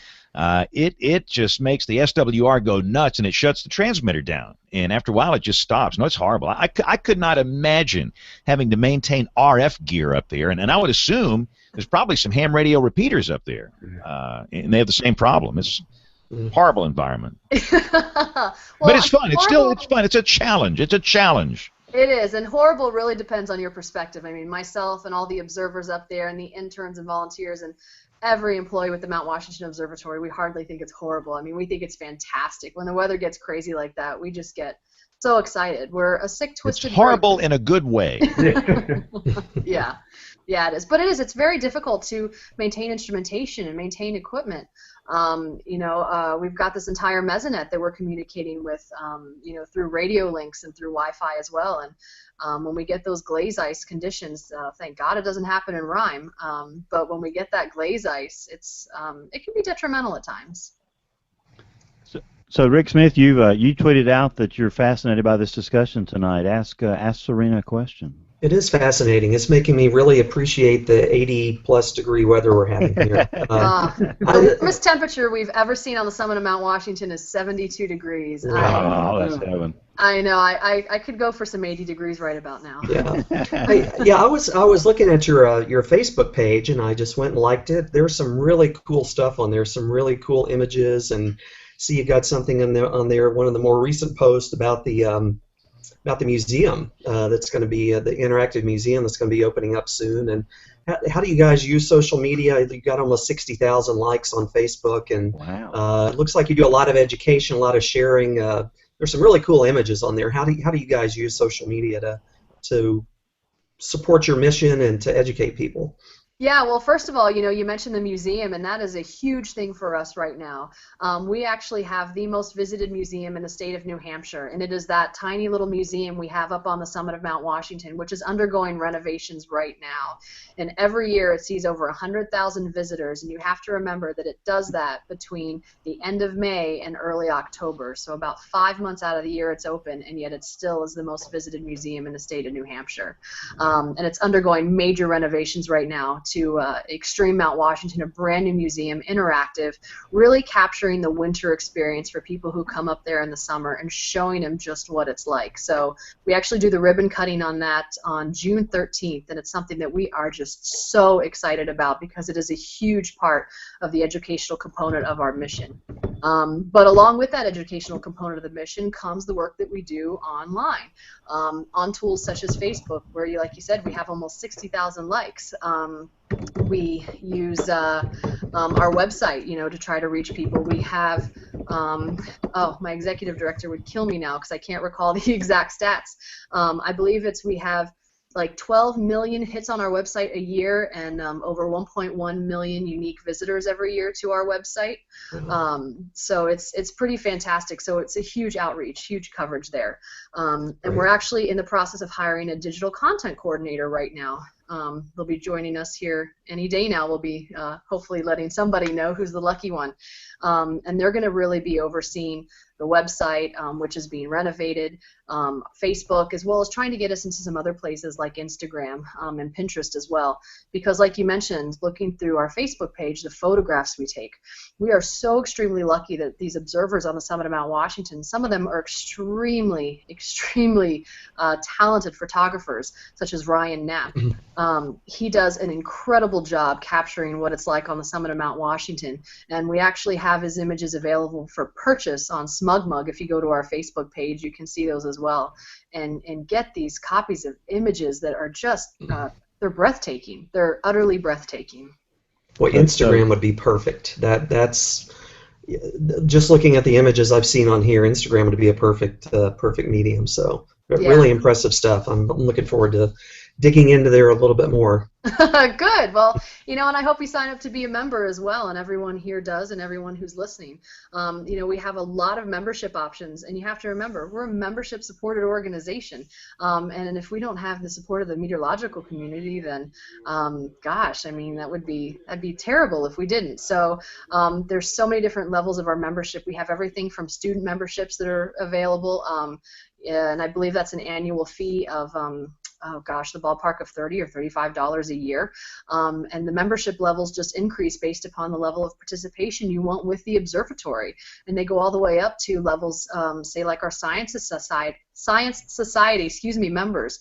It just makes the SWR go nuts, and it shuts the transmitter down. And after a while, it just stops. No, it's horrible. I could not imagine having to maintain RF gear up there. And I would assume there's probably some ham radio repeaters up there, and they have the same problem. It's a horrible environment. Well, but it's fun. It's fun. It's a challenge. It's a challenge. It is, and horrible really depends on your perspective. I mean, myself and all the observers up there and the interns and volunteers and every employee with the Mount Washington Observatory, we hardly think it's horrible. I mean, we think it's fantastic. When the weather gets crazy like that, we just get so excited. We're a sick, twisted. It's horrible in a good way. Yeah, it is. But it is. It's very difficult to maintain instrumentation and maintain equipment. You know, we've got this entire mesonet that we're communicating with, you know, through radio links and through Wi-Fi as well. And when we get those glaze ice conditions, thank God it doesn't happen in Rime. But when we get that glaze ice, it can be detrimental at times. So Rick Smith, you tweeted out that you're fascinated by this discussion tonight. Ask Serena a question. It is fascinating. It's making me really appreciate the 80-plus degree weather we're having here. The warmest temperature we've ever seen on the summit of Mount Washington is 72 degrees. Oh, that's heaven. I know. I could go for some 80 degrees right about now. Yeah. I was looking at your Facebook page, and I just went and liked it. There's some really cool stuff on there. Some really cool images, and see you got something on there. One of the more recent posts about the museum that's going to be the interactive museum that's going to be opening up soon. And how do you guys use social media? You got almost 60,000 likes on Facebook, and wow. It looks like you do a lot of education, a lot of sharing. There's some really cool images on there. How do you guys use social media to support your mission and to educate people? Yeah, well, first of all, you know, you mentioned the museum, and that is a huge thing for us right now. We actually have the most visited museum in the state of New Hampshire, and it is that tiny little museum we have up on the summit of Mount Washington, which is undergoing renovations right now. And every year it sees over 100,000 visitors, and you have to remember that it does that between the end of May and early October. So about 5 months out of the year it's open, and yet it still is the most visited museum in the state of New Hampshire. And it's undergoing major renovations right now to Extreme Mount Washington, a brand new museum, interactive, really capturing the winter experience for people who come up there in the summer and showing them just what it's like. So we actually do the ribbon cutting on that on June 13th, and it's something that we are just so excited about because it is a huge part of the educational component of our mission. But along with that educational component of the mission comes the work that we do online, on tools such as Facebook, where, like you said, we have almost 60,000 likes. We use our website, you know, to try to reach people. We have, my executive director would kill me now because I can't recall the exact stats. I believe we have like 12 million hits on our website a year, and over 1.1 million unique visitors every year to our website. So it's pretty fantastic. So it's a huge outreach, huge coverage there. And we're actually in the process of hiring a digital content coordinator right now. They'll be joining us here any day now. We'll be hopefully letting somebody know who's the lucky one. And they're going to really be overseeing the website, which is being renovated, Facebook, as well as trying to get us into some other places like Instagram and Pinterest as well. Because like you mentioned, looking through our Facebook page, the photographs we take, we are so extremely lucky that these observers on the summit of Mount Washington, some of them are extremely, extremely talented photographers, such as Ryan Knapp. He does an incredible job capturing what it's like on the summit of Mount Washington, and we actually have his images available for purchase on SmugMug. If you go to our Facebook page, you can see those as well, and get these copies of images that are just they're breathtaking. They're utterly breathtaking. Well, Instagram would be perfect. That's just looking at the images I've seen on here. Instagram would be a perfect medium. So really impressive stuff. I'm looking forward to digging into there a little bit more. Good. Well, and I hope you sign up to be a member as well, and everyone here does, and everyone who's listening. We have a lot of membership options, and you have to remember, we're a membership-supported organization, and if we don't have the support of the meteorological community, then, gosh, I mean, that'd be terrible if we didn't. So there's so many different levels of our membership. We have everything from student memberships that are available, and I believe that's an annual fee of the ballpark of $30 or $35 a year, and the membership levels just increase based upon the level of participation you want with the observatory, and they go all the way up to levels, say like our Science Society members,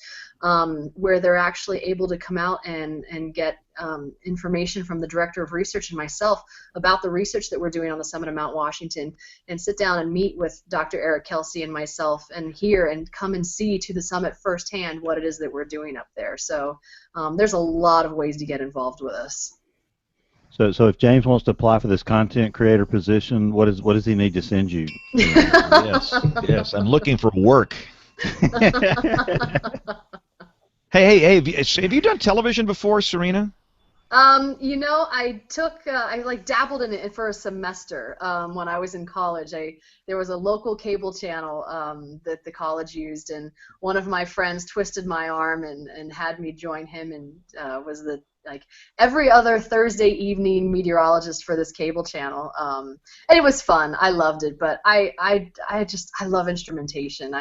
where they're actually able to come out and get information from the Director of Research and myself about the research that we're doing on the summit of Mount Washington, and sit down and meet with Dr. Eric Kelsey and myself and hear and come and see to the summit firsthand what it is that we're doing up there. So there's a lot of ways to get involved with us. So if James wants to apply for this content creator position, what does he need to send you? Yes, I'm looking for work. Hey, have you done television before, Serena? I dabbled in it for a semester when I was in college. There was a local cable channel that the college used, and one of my friends twisted my arm and had me join him, and was the every other Thursday evening meteorologist for this cable channel. And it was fun. I loved it, but I love instrumentation.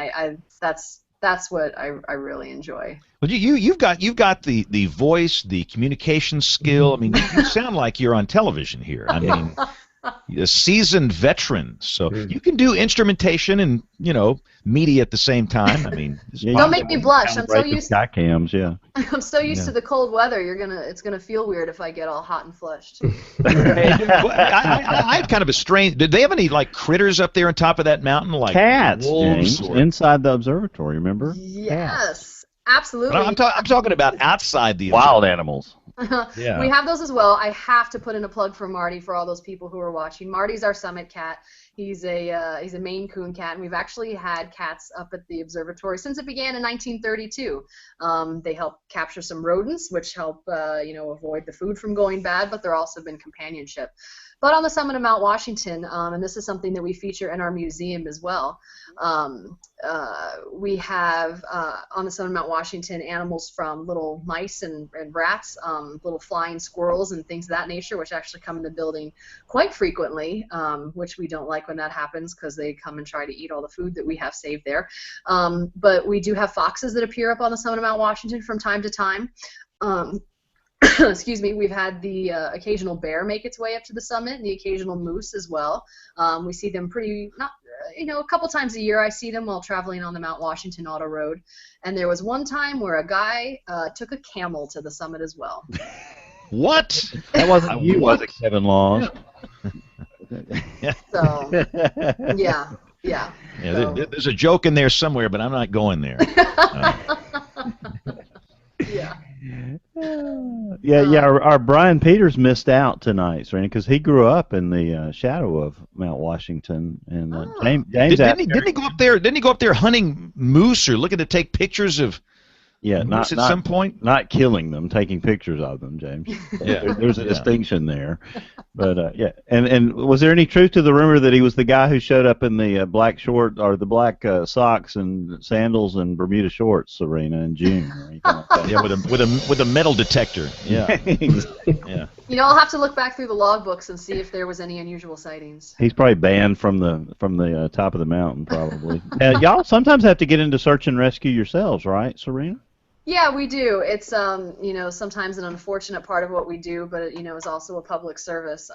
That's what I really enjoy. Well, you've got the voice, the communication skill. I mean, you sound like you're on television here. I mean, a seasoned veteran, so you can do instrumentation and media at the same time. I mean, don't make me blush. I'm so used. Sky cams, I'm so used to the cold weather. It's gonna feel weird if I get all hot and flushed. I have kind of a strange. Did they have any critters up there on top of that mountain, like cats, wolves, James, inside the observatory? Remember? Yes, absolutely. I'm talking about outside the wild animals. Yeah. We have those as well. I have to put in a plug for Marty for all those people who are watching. Marty's our summit cat. He's a Maine Coon cat, and we've actually had cats up at the observatory since it began in 1932. They help capture some rodents, which help avoid the food from going bad, but they're also been companionship. But on the summit of Mount Washington, and this is something that we feature in our museum as well, we have on the summit of Mount Washington animals from little mice and rats, little flying squirrels and things of that nature, which actually come in the building quite frequently, which we don't like when that happens because they come and try to eat all the food that we have saved there. But we do have foxes that appear up on the summit of Mount Washington from time to time. Excuse me, we've had the occasional bear make its way up to the summit, and the occasional moose as well. We see them a couple times a year. I see them while traveling on the Mount Washington Auto Road. And there was one time where a guy took a camel to the summit as well. What? That wasn't you, was it, Kevin Laws? So, yeah. So. There's a joke in there somewhere, but I'm not going there. Yeah. Our Brian Peters missed out tonight, Serena, because he grew up in the shadow of Mount Washington, and James didn't he go up there? Didn't he go up there hunting moose or looking to take pictures of Yeah, at some point. Not killing them, taking pictures of them, James. Yeah. There's a distinction there. But yeah, and was there any truth to the rumor that he was the guy who showed up in the black short or the black socks and sandals and Bermuda shorts, Serena, in June or anything like that? Yeah, with a metal detector. Yeah. Yeah. You know, I'll have to look back through the logbooks and see if there was any unusual sightings. He's probably banned from the top of the mountain, probably. Y'all sometimes have to get into search and rescue yourselves, right, Serena? Yeah, we do. It's you know, sometimes an unfortunate part of what we do, but you know, is also a public service.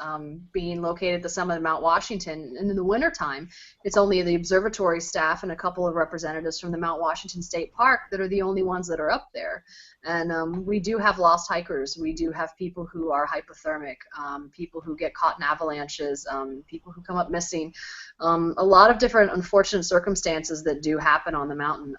Being located at the summit of Mount Washington, and in the wintertime, it's only the observatory staff and a couple of representatives from the Mount Washington State Park that are the only ones that are up there. And we do have lost hikers. We do have people who are hypothermic, people who get caught in avalanches, people who come up missing. A lot of different unfortunate circumstances that do happen on the mountain.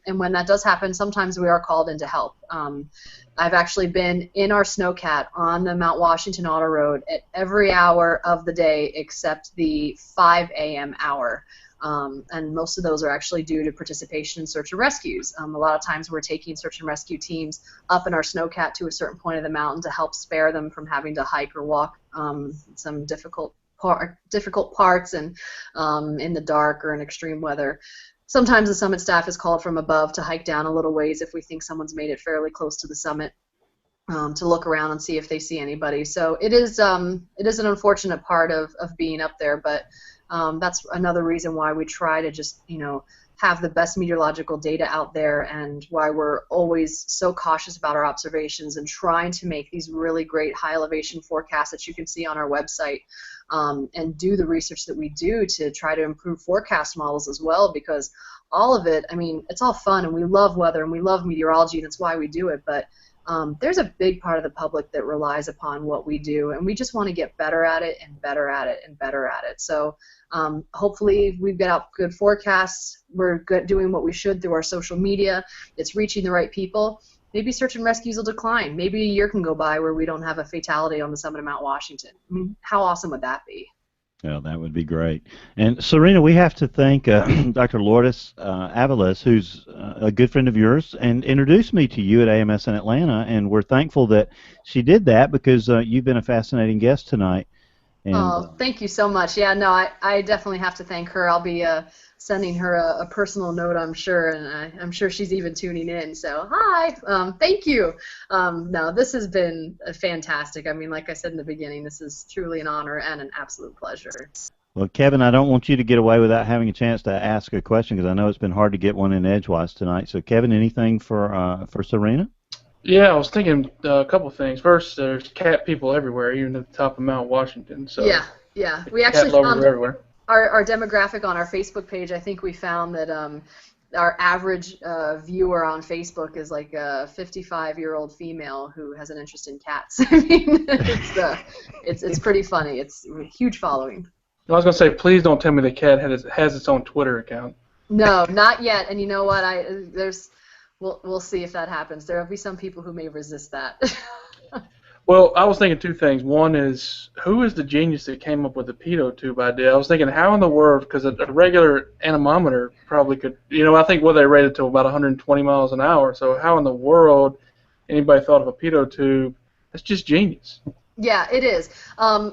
And when that does happen, sometimes we are called in to help. I've actually been in our snowcat on the Mount Washington Auto Road at every hour of the day except the 5 a.m. hour. And most of those are actually due to participation in search and rescues. A lot of times we're taking search and rescue teams up in our snowcat to a certain point of the mountain to help spare them from having to hike or walk some difficult parts and in the dark or in extreme weather. Sometimes the summit staff is called from above to hike down a little ways if we think someone's made it fairly close to the summit. To look around and see if they see anybody. So it is an unfortunate part of being up there, but that's another reason why we try to just, you know, have the best meteorological data out there, and why we're always so cautious about our observations and trying to make these really great high elevation forecasts that you can see on our website, and do the research that we do to try to improve forecast models as well, because all of it, I mean, it's all fun and we love weather and we love meteorology and that's why we do it, but there's a big part of the public that relies upon what we do, and we just want to get better at it and better at it and better at it. So hopefully we've got out good forecasts, we're doing what we should through our social media, it's reaching the right people. Maybe search and rescues will decline. Maybe a year can go by where we don't have a fatality on the summit of Mount Washington. I mean, how awesome would that be? Yeah, that would be great. And Serena, we have to thank Dr. Lourdes Avalos, who's a good friend of yours, and introduced me to you at AMS in Atlanta, and we're thankful that she did that because you've been a fascinating guest tonight. And, thank you so much. Yeah, no, I definitely have to thank her. I'll be sending her a personal note, I'm sure, and I'm sure she's even tuning in. So, hi, thank you. No, this has been fantastic. I mean, like I said in the beginning, this is truly an honor and an absolute pleasure. Well, Kevin, I don't want you to get away without having a chance to ask a question, because I know it's been hard to get one in edgewise tonight. So, Kevin, anything for Serena? Yeah, I was thinking a couple of things. First, there's cat people everywhere, even at the top of Mount Washington. So yeah. We actually found everywhere. Our demographic on our Facebook page. I think we found that our average viewer on Facebook is like a 55-year-old female who has an interest in cats. I mean, it's pretty funny. It's a huge following. I was gonna say, please don't tell me the cat has its own Twitter account. No, not yet. And you know what? We'll see if that happens. There will be some people who may resist that. Well, I was thinking two things. One is, who is the genius that came up with the pitot tube idea? I was thinking, how in the world, because a regular anemometer probably could, you know, I think they rated to about 120 miles an hour. So how in the world anybody thought of a pitot tube? That's just genius. Yeah, it is.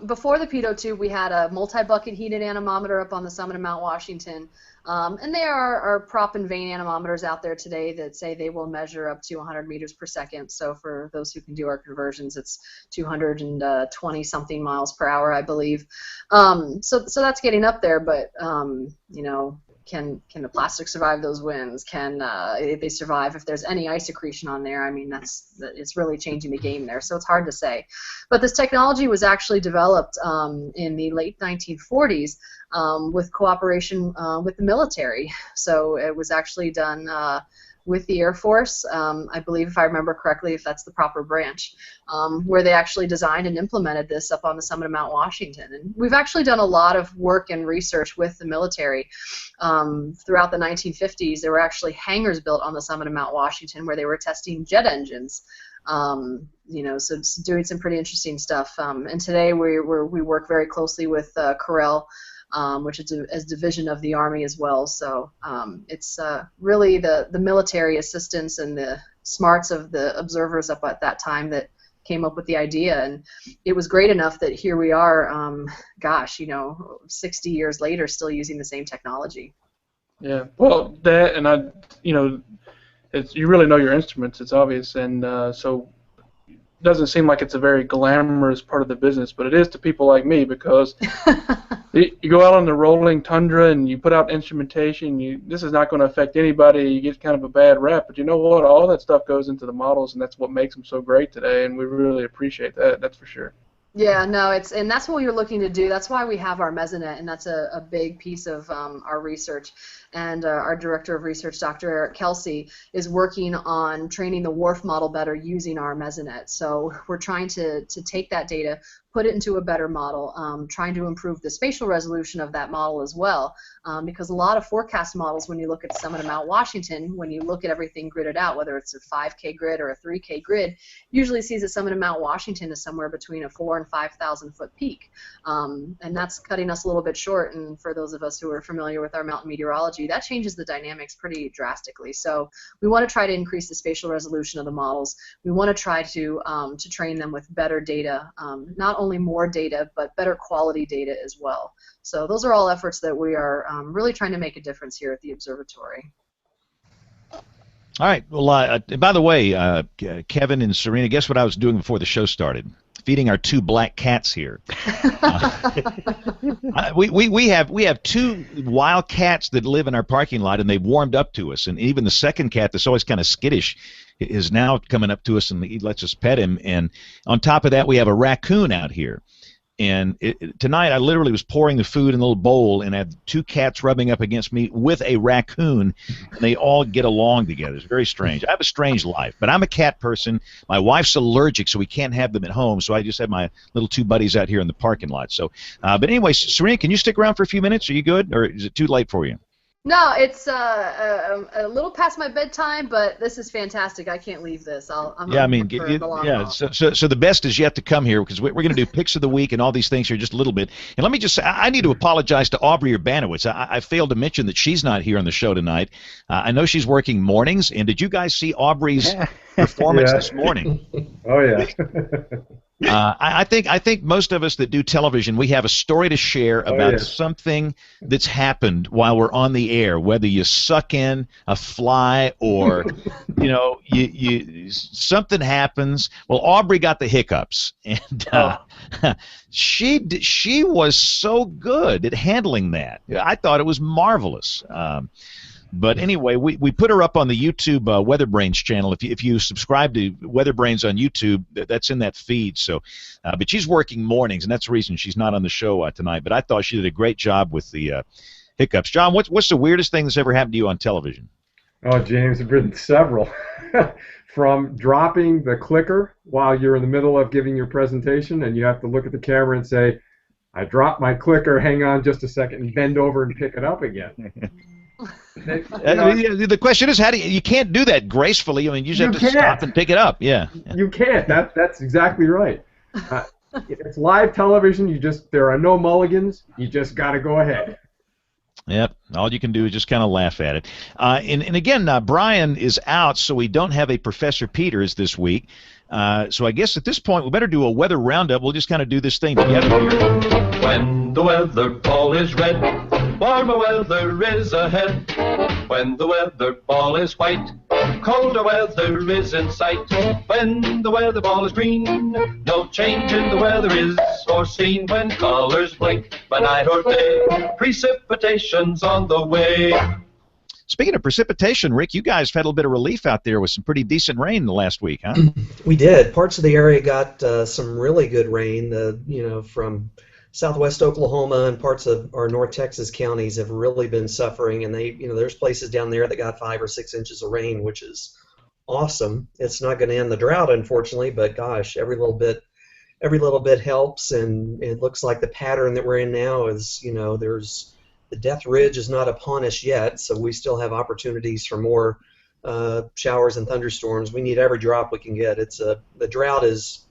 Before the pitot tube, we had a multi-bucket heated anemometer up on the summit of Mount Washington. And there are prop and vane anemometers out there today that say they will measure up to 100 meters per second. So for those who can do our conversions, it's 220-something miles per hour, I believe. So that's getting up there, but, you know, can the plastic survive those winds? Can they survive if there's any ice accretion on there? I mean, it's really changing the game there, so it's hard to say. But this technology was actually developed in the late 1940s with cooperation with the military. So it was actually done with the Air Force, I believe, if I remember correctly, if that's the proper branch, where they actually designed and implemented this up on the summit of Mount Washington. And we've actually done a lot of work and research with the military. Throughout the 1950s, there were actually hangars built on the summit of Mount Washington where they were testing jet engines. You know, so it's doing some pretty interesting stuff. And today we work very closely with Corel which is a division of the Army as well. So it's really the military assistance and the smarts of the observers up at that time that came up with the idea, and it was great enough that here we are, 60 years later, still using the same technology. Yeah, well, that and you really know your instruments. It's obvious, and so it doesn't seem like it's a very glamorous part of the business, but it is to people like me because you go out on the rolling tundra and you put out instrumentation. This is not going to affect anybody. You get kind of a bad rap, but you know what? All that stuff goes into the models, and that's what makes them so great today. And we really appreciate that. That's for sure. Yeah, no, and that's what we were looking to do. That's why we have our Mesonet, and that's a big piece of our research. And our director of research, Dr. Eric Kelsey, is working on training the WRF model better using our Mesonet. So we're trying to take that data, put it into a better model, trying to improve the spatial resolution of that model as well, because a lot of forecast models, when you look at Summit of Mount Washington, when you look at everything gridded out, whether it's a 5K grid or a 3K grid, usually sees that Summit of Mount Washington is somewhere between a 4,000 and 5,000 foot peak, and that's cutting us a little bit short. And for those of us who are familiar with our mountain meteorology, that changes the dynamics pretty drastically. So we want to try to increase the spatial resolution of the models. We want to try to train them with better data, not only more data, but better quality data as well. So those are all efforts that we are really trying to make a difference here at the observatory. All right. Well, by the way, Kevin and Serena, guess what I was doing before the show started? Feeding our two black cats here. We have two wild cats that live in our parking lot, and they've warmed up to us. And even the second cat that's always kind of skittish is now coming up to us, and he lets us pet him. And on top of that, we have a raccoon out here. And tonight I literally was pouring the food in a little bowl and had two cats rubbing up against me with a raccoon, and they all get along together. It's very strange. I have a strange life, but I'm a cat person. My wife's allergic, so we can't have them at home, so I just have my little two buddies out here in the parking lot. So, but anyway, Serena, can you stick around for a few minutes? Are you good, or is it too late for you? No, it's a little past my bedtime, but this is fantastic. I can't leave this. So the best is yet to come here, because we're going to do picks of the week and all these things here just a little bit. And let me just say, I need to apologize to Aubrey Urbanowitz. I failed to mention that she's not here on the show tonight. I know she's working mornings, and did you guys see Aubrey's performance this morning? Oh yeah. I think most of us that do television, we have a story to share about something that's happened while we're on the air, whether you suck in a fly or something happens. Well, Aubrey got the hiccups, and she was so good at handling that. I thought it was marvelous. But anyway, we put her up on the YouTube WeatherBrains channel. If you subscribe to WeatherBrains on YouTube, that's in that feed. So, but she's working mornings, and that's the reason she's not on the show tonight. But I thought she did a great job with the hiccups. John, what's the weirdest thing that's ever happened to you on television? Oh, James, there have been several. From dropping the clicker while you're in the middle of giving your presentation, and you have to look at the camera and say, "I dropped my clicker. Hang on just a second," and bend over and pick it up again. The question is, how do you can't do that gracefully? I mean, you just have to stop and pick it up. Yeah. You can't. That's exactly right. It's live television. There are no mulligans. You just got to go ahead. Yep. All you can do is just kind of laugh at it. And again, Brian is out, so we don't have a Professor Peters this week. So I guess at this point we better do a weather roundup. We'll just kind of do this thing together here. When the weather ball is red, warmer weather is ahead. When the weather ball is white, colder weather is in sight. When the weather ball is green, no change in the weather is foreseen. When colors blink by night or day, precipitation's on the way. Speaking of precipitation, Rick, you guys had a little bit of relief out there with some pretty decent rain the last week, huh? We did. Parts of the area got some really good rain, from southwest Oklahoma and parts of our North Texas counties have really been suffering, and there's places down there that got 5 or 6 inches of rain, which is awesome. It's not going to end the drought, unfortunately, but gosh, every little bit helps, and it looks like the pattern that we're in now is, the death ridge is not upon us yet, so we still have opportunities for more showers and thunderstorms. We need every drop we can get. The drought is,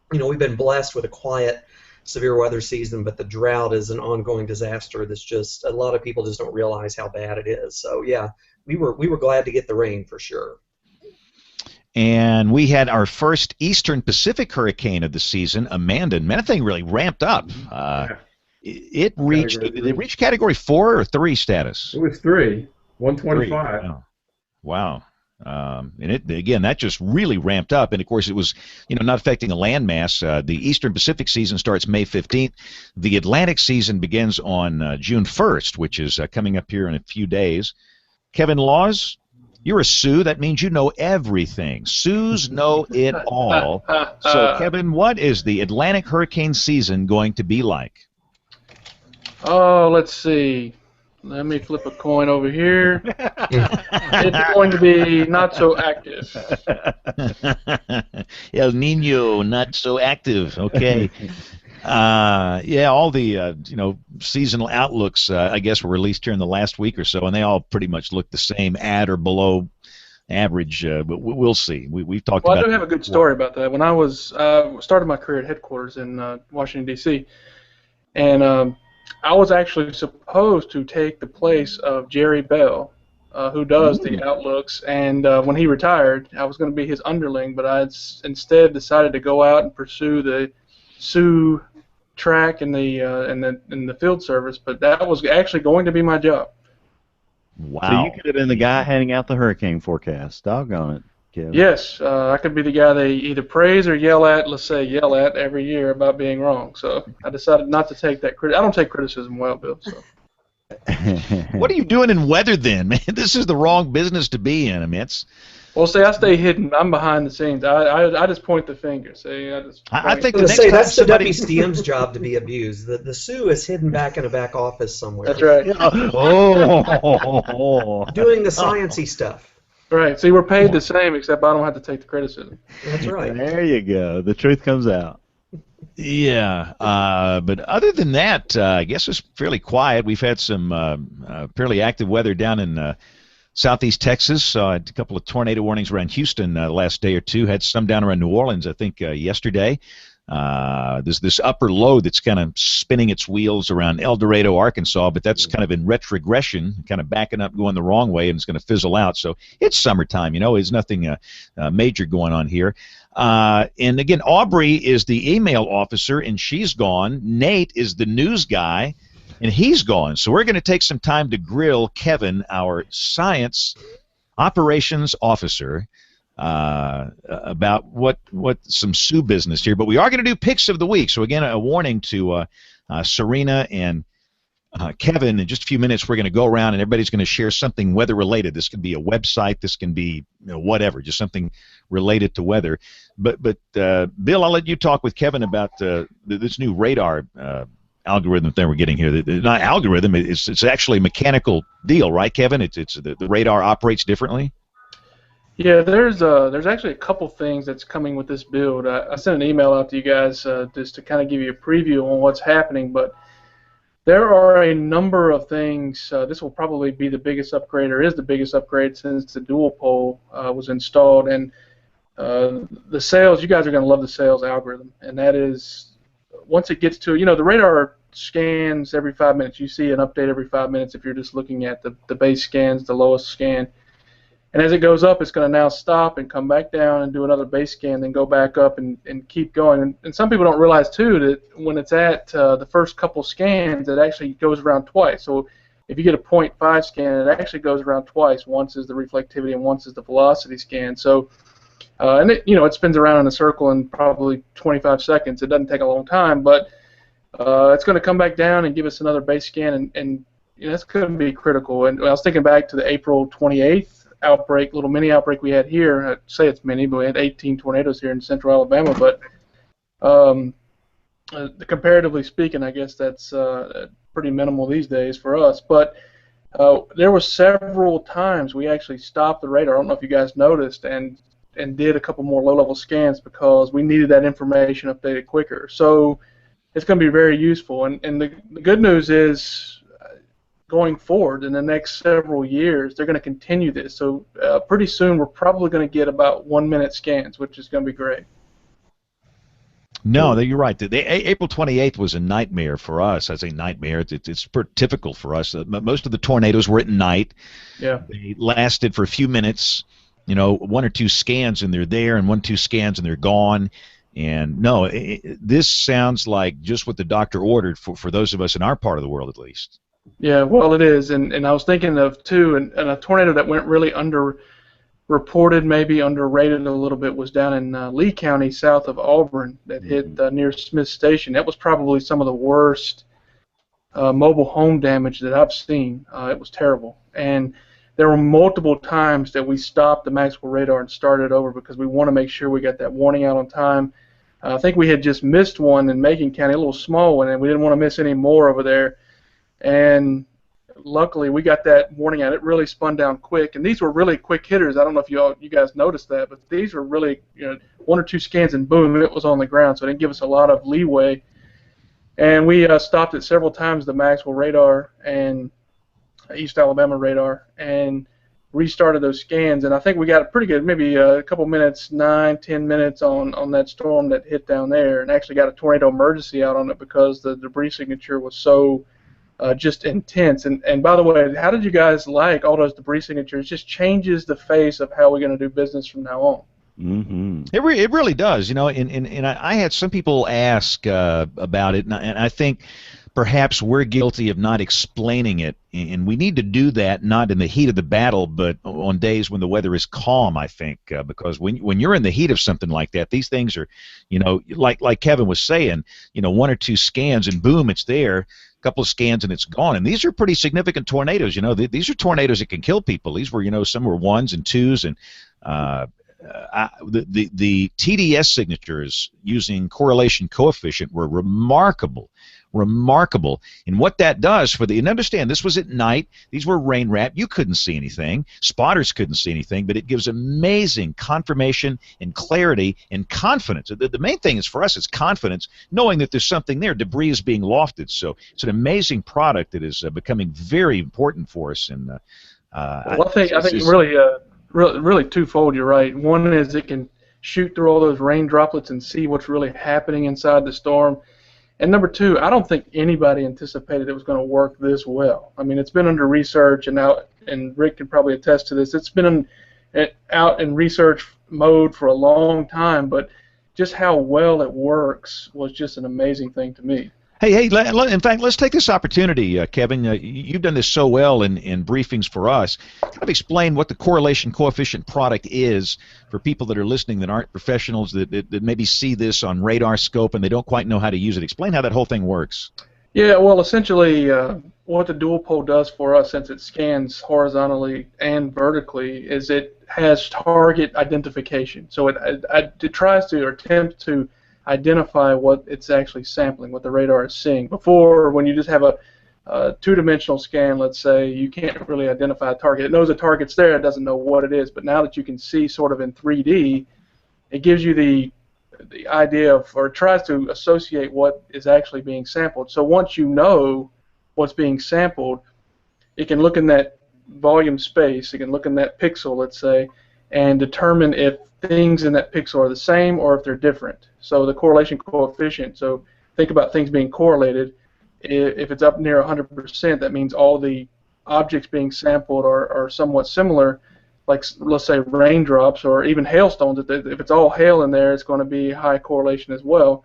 we've been blessed with a quiet severe weather season, but the drought is an ongoing disaster that's just, a lot of people just don't realize how bad it is. So yeah, we were glad to get the rain for sure. And we had our first Eastern Pacific hurricane of the season, Amanda. Man, that thing really ramped up. It reached Category 4 or 3 status. It was 3, 125. 3. Wow. And again, that just really ramped up. And of course, it was, not affecting a landmass. The Eastern Pacific season starts May 15th. The Atlantic season begins on June 1st, which is coming up here in a few days. Kevin Laws, you're a Sioux. That means you know everything. Sioux know it all. So, Kevin, what is the Atlantic hurricane season going to be like? Oh, let's see. Let me flip a coin over here. It's going to be not so active. El Nino, not so active. Okay. All the seasonal outlooks, I guess, were released here in the last week or so, and they all pretty much look the same, at or below average. But we'll see. We've talked about. Well, I do have a good story about that. When I was started my career at headquarters in Washington D.C., and I was actually supposed to take the place of Jerry Bell, who does the outlooks, and when he retired, I was going to be his underling, but I instead decided to go out and pursue the Sioux track in the field service, but that was actually going to be my job. Wow. So you could have been the guy handing out the hurricane forecast. Doggone it, Kevin. Yes, I could be the guy they either praise or yell at, every year about being wrong. So I decided not to take that credit. I don't take criticism well, Bill. So. What are you doing in weather then, man? This is the wrong business to be in. I mean, Well, see, I stay hidden. I'm behind the scenes. I just point the finger. See, I think that's the WCM's job to be abused. The Sioux is hidden back in a back office somewhere. That's right. Doing the sciencey stuff. Right. See, we're paid the same, except I don't have to take the criticism. That's right. There you go. The truth comes out. Yeah, but other than that, I guess it's fairly quiet. We've had some fairly active weather down in Southeast Texas. A couple of tornado warnings around Houston the last day or two. Had some down around New Orleans, I think, yesterday. There's this upper low that's kind of spinning its wheels around El Dorado, Arkansas, but that's kind of in retrogression, kind of backing up, going the wrong way, and it's going to fizzle out. So it's summertime, there's nothing major going on here. And again, Aubrey is the email officer, and she's gone. Nate is the news guy, and he's gone. So we're going to take some time to grill Kevin, our science operations officer, about what some Sioux business here. But we are going to do picks of the week. So again, a warning to Serena and Kevin. In just a few minutes, we're going to go around and everybody's going to share something weather related. This can be a website. This can be whatever, just something related to weather. But Bill, I'll let you talk with Kevin about this new radar algorithm that we're getting here. Not algorithm. It's actually a mechanical deal, right, Kevin? It's the radar operates differently. Yeah, there's actually a couple things that's coming with this build. I sent an email out to you guys just to kind of give you a preview on what's happening, but there are a number of things. This will probably be the biggest upgrade, or is the biggest upgrade since the dual pole was installed. And the sales, you guys are going to love the sales algorithm, and that is once it gets to, the radar scans every 5 minutes. You see an update every 5 minutes if you're just looking at the base scans, the lowest scan. And as it goes up, it's going to now stop and come back down and do another base scan, then go back up and keep going. And some people don't realize, too, that when it's at the first couple scans, it actually goes around twice. So if you get a 0.5 scan, it actually goes around twice. Once is the reflectivity and once is the velocity scan. So, and it spins around in a circle in probably 25 seconds. It doesn't take a long time, but it's going to come back down and give us another base scan, and that's going to be critical. And I was thinking back to the April 28th outbreak, little mini outbreak we had here. I'd say it's mini, but we had 18 tornadoes here in central Alabama. But comparatively speaking, I guess that's pretty minimal these days for us. But there were several times we actually stopped the radar. I don't know if you guys noticed, and did a couple more low-level scans because we needed that information updated quicker. So it's going to be very useful. And the good news is, going forward in the next several years, they're going to continue this. So pretty soon we're probably going to get about 1 minute scans, which is going to be great. No, you're right. April 28th was a nightmare for us. I say nightmare. It's pretty typical for us. Most of the tornadoes were at night. Yeah. They lasted for a few minutes. You know, one or two scans and they're there, and one or two scans and they're gone. And no, this sounds like just what the doctor ordered for those of us in our part of the world, at least. Yeah, well, it is. And I was thinking of, too, and a tornado that went really reported, maybe underrated a little bit, was down in Lee County, south of Auburn, that hit near Smith Station. That was probably some of the worst mobile home damage that I've seen. It was terrible. And there were multiple times that we stopped the Maxwell radar and started over because we want to make sure we got that warning out on time. I think we had just missed one in Macon County, a little small one, and we didn't want to miss any more over there. And luckily, we got that warning out. It really spun down quick, and these were really quick hitters. I don't know if you guys noticed that, but these were really, one or two scans and boom, it was on the ground. So it didn't give us a lot of leeway. And we stopped it several times, the Maxwell radar and East Alabama radar, and restarted those scans. And I think we got it pretty good, maybe a couple minutes, 9-10 minutes on that storm that hit down there, and actually got a tornado emergency out on it because the debris signature was so just intense. And by the way, how did you guys like all those debris signatures? It just changes the face of how we're going to do business from now on. Mm-hmm. It really does, and I had some people ask about it, and I think perhaps we're guilty of not explaining it, and we need to do that not in the heat of the battle, but on days when the weather is calm, I think, because when you're in the heat of something like that, these things are, like Kevin was saying, one or two scans and boom, it's there. A couple of scans and it's gone. And these are pretty significant tornadoes. These are tornadoes that can kill people. These were, some were ones and twos, and the TDS signatures using correlation coefficient were remarkable. And what that does and understand, this was at night. These were rain wrapped. You couldn't see anything. Spotters couldn't see anything, but it gives amazing confirmation and clarity and confidence. The main thing is for us, it's confidence, knowing that there's something there. Debris is being lofted. So it's an amazing product that is becoming very important for us. And I think really twofold. You're right. One is it can shoot through all those rain droplets and see what's really happening inside the storm. And number two, I don't think anybody anticipated it was going to work this well. I mean, it's been under research, and Rick can probably attest to this. It's been out in research mode for a long time, but just how well it works was just an amazing thing to me. Hey, in fact, let's take this opportunity, Kevin. You've done this so well in briefings for us. Kind of explain what the correlation coefficient product is for people that are listening that aren't professionals, that maybe see this on radar scope and they don't quite know how to use it. Explain how that whole thing works. Yeah, well, essentially, what the dual pole does for us, since it scans horizontally and vertically, is it has target identification. So it tries to, or attempts to, identify what it's actually sampling, what the radar is seeing. Before, when you just have a two-dimensional scan, let's say, you can't really identify a target. It knows a target's there, it doesn't know what it is. But now that you can see sort of in 3D, it gives you the idea of, or tries to associate what is actually being sampled. So once you know what's being sampled, it can look in that volume space, it can look in that pixel, let's say, and determine if things in that pixel are the same or if they're different. So the correlation coefficient, so think about things being correlated. If it's up near 100%, that means all the objects being sampled are somewhat similar, like let's say raindrops or even hailstones. If it's all hail in there, it's going to be high correlation as well.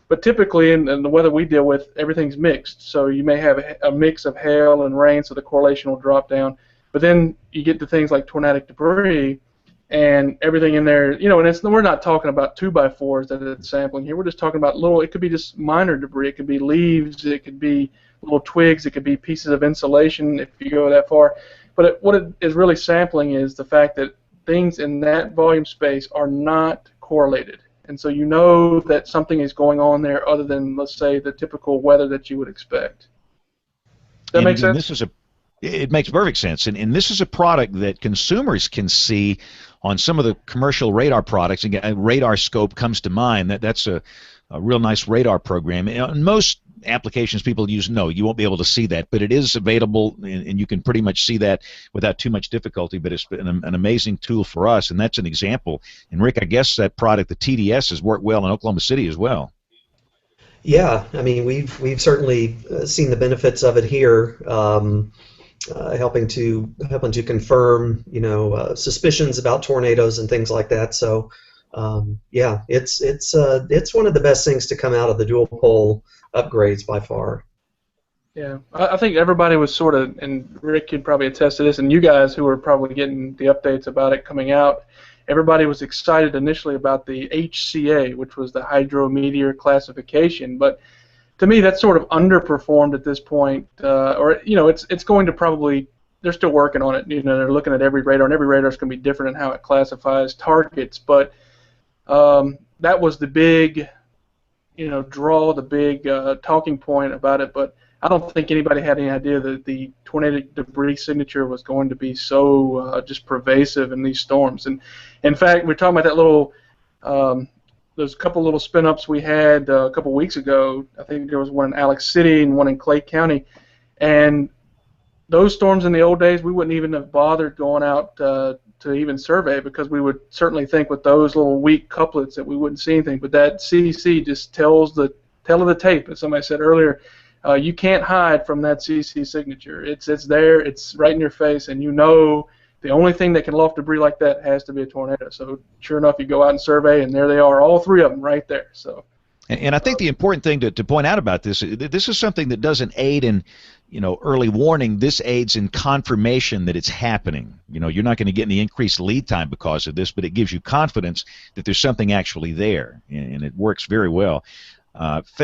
But typically in the weather we deal with, everything's mixed. So you may have a mix of hail and rain, so the correlation will drop down. But then you get to things like tornadic debris, and everything in there, and we're not talking about 2x4s that it's sampling here. We're just talking about it could be just minor debris. It could be leaves. It could be little twigs. It could be pieces of insulation if you go that far. But what it is really sampling is the fact that things in that volume space are not correlated. And so you know that something is going on there other than, let's say, the typical weather that you would expect. Does that make sense? It makes perfect sense, and this is a product that consumers can see on some of the commercial radar products. Again, Radar Scope comes to mind. That's a real nice radar program. In most applications people use, no, you won't be able to see that, but it is available, and you can pretty much see that without too much difficulty. But it's been an amazing tool for us, and that's an example. And Rick, I guess that product, the TDS, has worked well in Oklahoma City as well. Yeah, I mean, we've certainly seen the benefits of it here, helping to confirm, suspicions about tornadoes and things like that. So, yeah, it's one of the best things to come out of the dual pole upgrades by far. Yeah, I think everybody was sort of, and Rick could probably attest to this, and you guys who were probably getting the updates about it coming out, everybody was excited initially about the HCA, which was the hydrometeor classification, but to me that's sort of underperformed at this point, it's going to probably, they're still working on it, they're looking at every radar, and every radar is going to be different in how it classifies targets, but that was the big, draw, the big talking point about it, but I don't think anybody had any idea that the tornadic debris signature was going to be so just pervasive in these storms. And in fact, we're talking about that little, those couple little spin-ups we had a couple weeks ago. I think there was one in Alex City and one in Clay County. And those storms in the old days, we wouldn't even have bothered going out to even survey, because we would certainly think with those little weak couplets that we wouldn't see anything. But that CC just tells the tale of the tape, as somebody said earlier. You can't hide from that CC signature. It's there. It's right in your face, and the only thing that can loft debris like that has to be a tornado. So sure enough, you go out and survey, and there they are, all three of them right there. So. And I think the important thing to point out about this is something that doesn't aid in, early warning. This aids in confirmation that it's happening. You're not going to get any increased lead time because of this, but it gives you confidence that there's something actually there, and it works very well.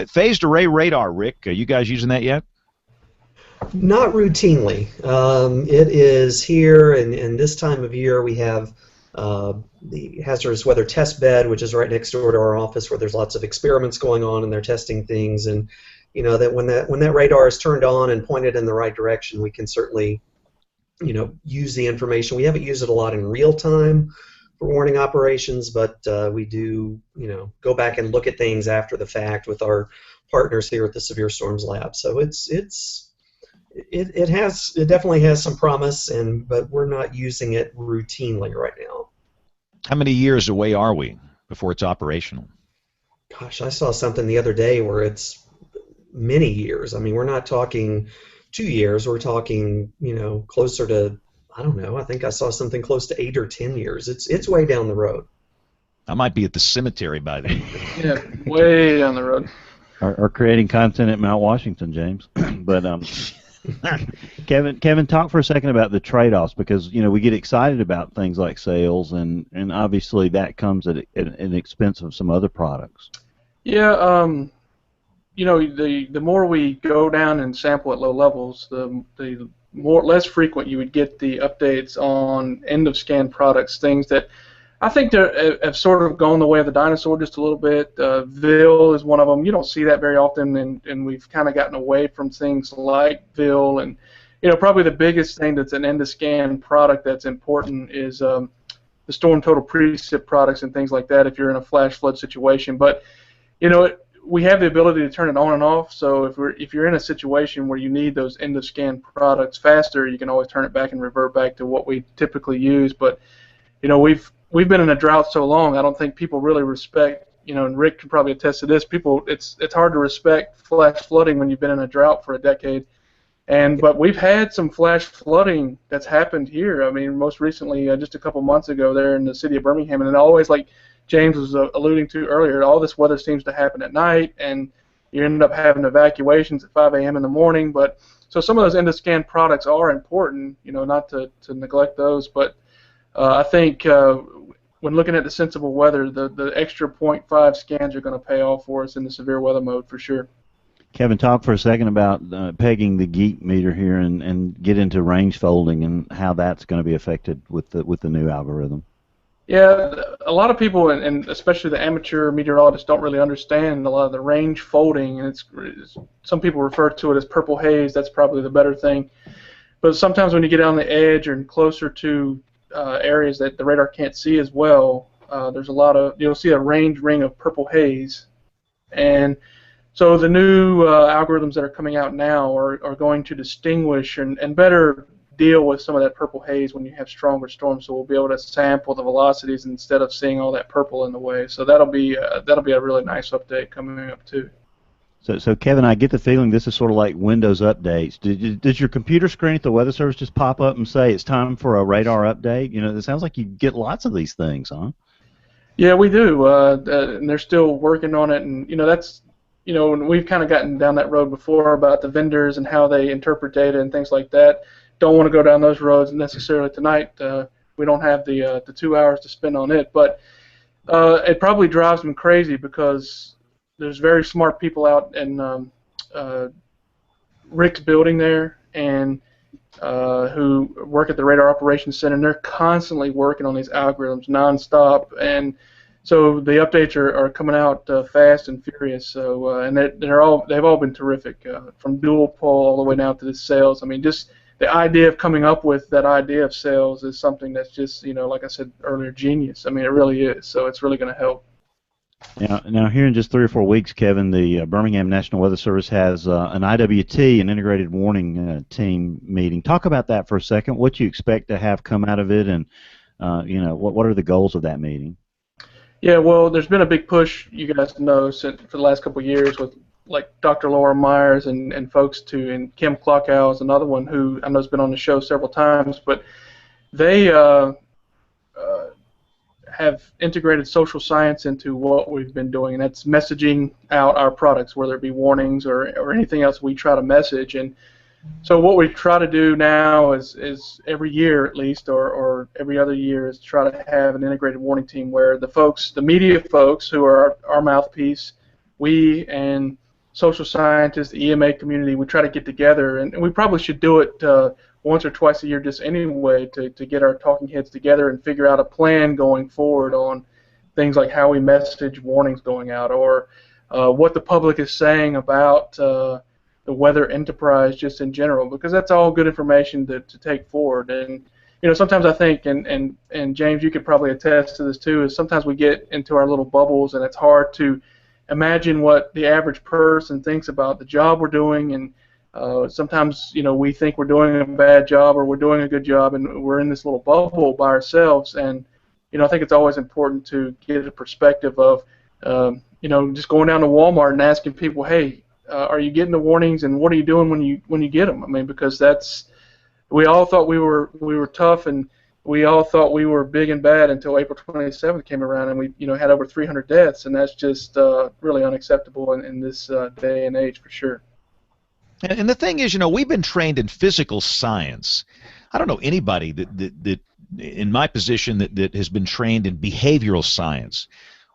Phased array radar, Rick, are you guys using that yet? Not routinely. It is here, and this time of year we have the hazardous weather test bed, which is right next door to our office, where there's lots of experiments going on, and they're testing things. And that when that radar is turned on and pointed in the right direction, we can certainly use the information. We haven't used it a lot in real time for warning operations, but we do go back and look at things after the fact with our partners here at the Severe Storms Lab. So it definitely has some promise, but we're not using it routinely right now. How many years away are we before it's operational? Gosh, I saw something the other day where it's many years. I mean, we're not talking 2 years. We're talking closer to, I don't know, I think I saw something close to 8 or 10 years. It's way down the road. I might be at the cemetery by then. Yeah, way down the road. Or creating content at Mount Washington, James. But Kevin, talk for a second about the trade-offs, because we get excited about things like sales, and obviously that comes at an expense of some other products. Yeah, the more we go down and sample at low levels, the less frequent you would get the updates on end-of-scan products, things that I think have sort of gone the way of the dinosaur just a little bit. VIL is one of them. You don't see that very often, and we've kind of gotten away from things like VIL. And probably the biggest thing that's an end-of-scan product that's important is the storm total precip products and things like that if you're in a flash flood situation. But we have the ability to turn it on and off. So if you're in a situation where you need those end-of-scan products faster, you can always turn it back and revert back to what we typically use. But we've been in a drought so long, I don't think people really respect, and Rick can probably attest to this, it's hard to respect flash flooding when you've been in a drought for a decade. But we've had some flash flooding that's happened here. I mean, most recently, just a couple months ago there in the city of Birmingham, and it always, like James was alluding to earlier, all this weather seems to happen at night, and you end up having evacuations at 5 a.m. in the morning. But so some of those end-of-scan products are important, not to neglect those. But I think when looking at the sensible weather, the extra 0.5 scans are going to pay off for us in the severe weather mode for sure. Kevin, talk for a second about pegging the geek meter here and get into range folding and how that's going to be affected with the new algorithm. Yeah, a lot of people, and especially the amateur meteorologists, don't really understand a lot of the range folding, and some people refer to it as purple haze. That's probably the better thing. But sometimes when you get on the edge or closer to areas that the radar can't see as well, there's a lot of, you'll see a range ring of purple haze. And so the new algorithms that are coming out now are going to distinguish and better deal with some of that purple haze when you have stronger storms. So we'll be able to sample the velocities instead of seeing all that purple in the way. So that'll be a really nice update coming up too. So Kevin, I get the feeling this is sort of like Windows updates. Does your computer screen at the Weather Service just pop up and say it's time for a radar update? You know, it sounds like you get lots of these things, huh? Yeah, we do, and they're still working on it, and that's, we've kind of gotten down that road before about the vendors and how they interpret data and things like that. Don't want to go down those roads necessarily tonight. We don't have the 2 hours to spend on it, but it probably drives them crazy because there's very smart people out in Rick's building there, and who work at the Radar Operations Center, and they're constantly working on these algorithms nonstop, and so the updates are coming out fast and furious. So and they've all been terrific, from dual pole all the way down to the sales. I mean, just the idea of coming up with that idea of sales is something that's just, like I said earlier, genius. I mean, it really is. So it's really going to help. Now, here in just 3 or 4 weeks, Kevin, the Birmingham National Weather Service has an IWT, an Integrated Warning Team meeting. Talk about that for a second. What you expect to have come out of it, and what are the goals of that meeting? Yeah, well, there's been a big push, you guys know, for the last couple of years with like Dr. Laura Myers and folks and Kim Klockow is another one who I know has been on the show several times, but they have integrated social science into what we've been doing, and that's messaging out our products, whether it be warnings or anything else we try to message. And so what we try to do now is every year at least, or every other year, is try to have an integrated warning team where the media folks who are our mouthpiece, we and social scientists, the EMA community, we try to get together, and we probably should do it once or twice a year just anyway to get our talking heads together and figure out a plan going forward on things like how we message warnings going out, or what the public is saying about the weather enterprise just in general, because that's all good information to take forward. And sometimes I think, and James, you could probably attest to this too, is sometimes we get into our little bubbles and it's hard to imagine what the average person thinks about the job we're doing, and sometimes we think we're doing a bad job or we're doing a good job, and we're in this little bubble by ourselves. And I think it's always important to get a perspective of just going down to Walmart and asking people, hey, are you getting the warnings, and what are you doing when you get them? I mean, because we all thought we were tough, and we all thought we were big and bad until April 27th came around, and we had over 300 deaths, and that's just really unacceptable in this day and age for sure. And the thing is, we've been trained in physical science. I don't know anybody that in my position that has been trained in behavioral science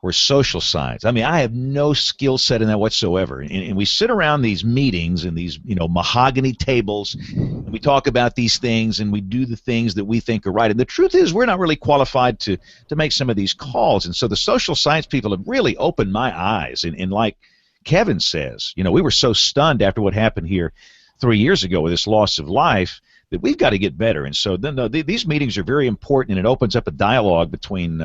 or social science. I mean, I have no skill set in that whatsoever. And we sit around these meetings and these, mahogany tables, and we talk about these things, and we do the things that we think are right. And the truth is, we're not really qualified to make some of these calls. And so the social science people have really opened my eyes. And like Kevin says, we were so stunned after what happened here 3 years ago with this loss of life that we've got to get better. And so these meetings are very important, and it opens up a dialogue between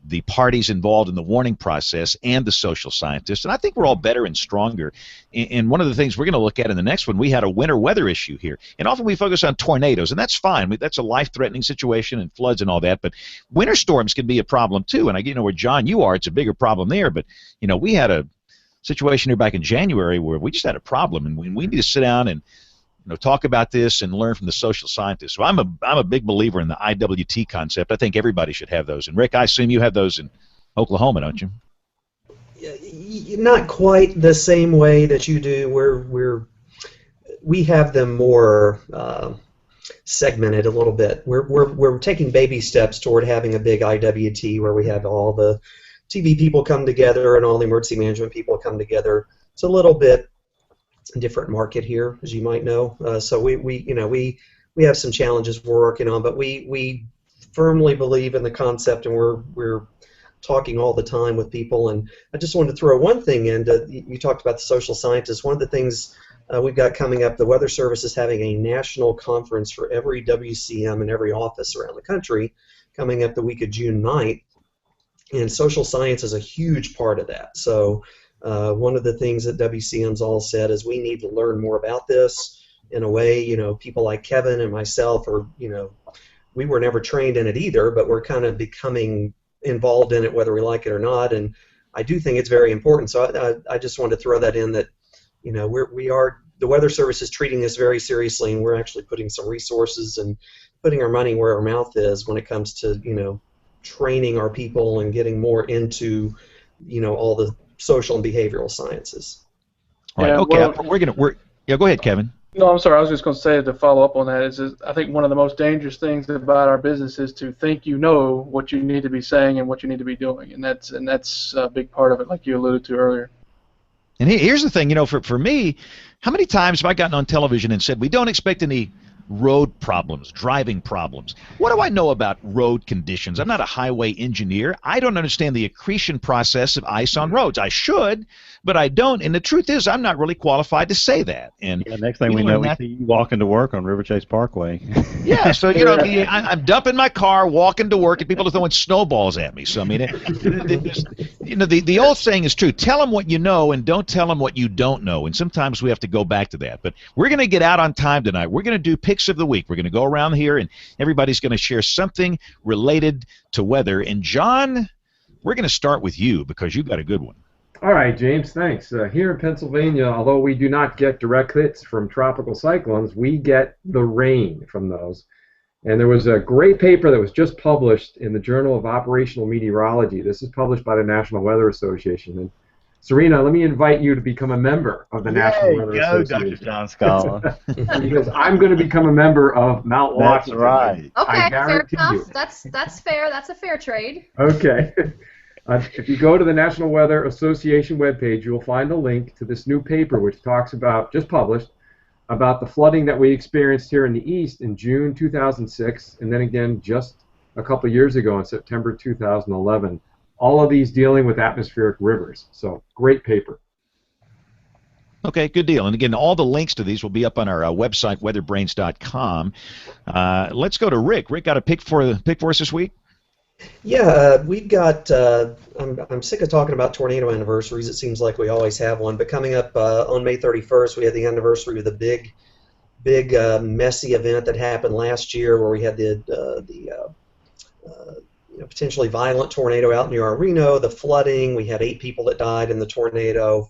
the parties involved in the warning process and the social scientists. And I think we're all better and stronger. And one of the things we're going to look at in the next one, we had a winter weather issue here. And often we focus on tornadoes, and that's fine. That's a life-threatening situation, and floods and all that. But winter storms can be a problem too. And where John, you are, it's a bigger problem there. But we had a situation here back in January where we just had a problem, and we need to sit down and talk about this and learn from the social scientists. So I'm a big believer in the IWT concept. I think everybody should have those. And Rick, I assume you have those in Oklahoma, don't you? Not quite the same way that you do. We have them more segmented a little bit. We're taking baby steps toward having a big IWT where we have all the TV people come together and all the emergency management people come together. It's a little bit different market here, as you might know. So we have some challenges we're working on, but we firmly believe in the concept, and we're talking all the time with people. And I just wanted to throw one thing in. You talked about the social scientists. One of the things we've got coming up, the Weather Service is having a national conference for every WCM and every office around the country coming up the week of June 9th. And social science is a huge part of that. So one of the things that WCM's all said is we need to learn more about this. In a way, people like Kevin and myself are, we were never trained in it either, but we're kind of becoming involved in it whether we like it or not. And I do think it's very important. So I just wanted to throw that in that, the Weather Service is treating this very seriously, and we're actually putting some resources and putting our money where our mouth is when it comes to, training our people and getting more into, all the social and behavioral sciences. All right. Okay. Yeah. Go ahead, Kevin. No, I'm sorry. I was just going to say, to follow up on that, is I think one of the most dangerous things about our business is to think you know what you need to be saying and what you need to be doing, and that's a big part of it, like you alluded to earlier. And here's the thing, for me, how many times have I gotten on television and said we don't expect any road problems, driving problems? What do I know about road conditions? I'm not a highway engineer. I don't understand the accretion process of ice on roads. I should, but I don't. And the truth is, I'm not really qualified to say that. And next thing we know, we see you walking to work on River Chase Parkway. Yeah, so I'm dumping my car, walking to work, and people are throwing snowballs at me. So I mean, the old saying is true: tell them what you know, and don't tell them what you don't know. And sometimes we have to go back to that. But we're going to get out on time tonight. We're going to do picks of the week. We're going to go around here, and everybody's going to share something related to weather. And John, we're going to start with you because you've got a good one. All right, James, thanks. Here in Pennsylvania, although we do not get direct hits from tropical cyclones, we get the rain from those. And there was a great paper that was just published in the Journal of Operational Meteorology. This is published by the National Weather Association. And Serena, let me invite you to become a member of the National Weather Association. Dr. John Scala. Because I'm going to become a member of Mount Washington. That's right. Okay, fair enough. You. That's fair. That's a fair trade. Okay. If you go to the National Weather Association webpage, you'll find a link to this new paper which talks about, just published, about the flooding that we experienced here in the East in June 2006, and then again just a couple of years ago in September 2011. All of these dealing with atmospheric rivers. So, great paper. Okay, good deal. And again, all the links to these will be up on our website, WeatherBrains.com. Let's go to Rick. Rick, got a pick for us this week? Yeah, we've got, I'm sick of talking about tornado anniversaries. It seems like we always have one. But coming up on May 31st, we had the anniversary of the big messy event that happened last year where we had the potentially violent tornado out near Reno, the flooding. We had 8 people that died in the tornado,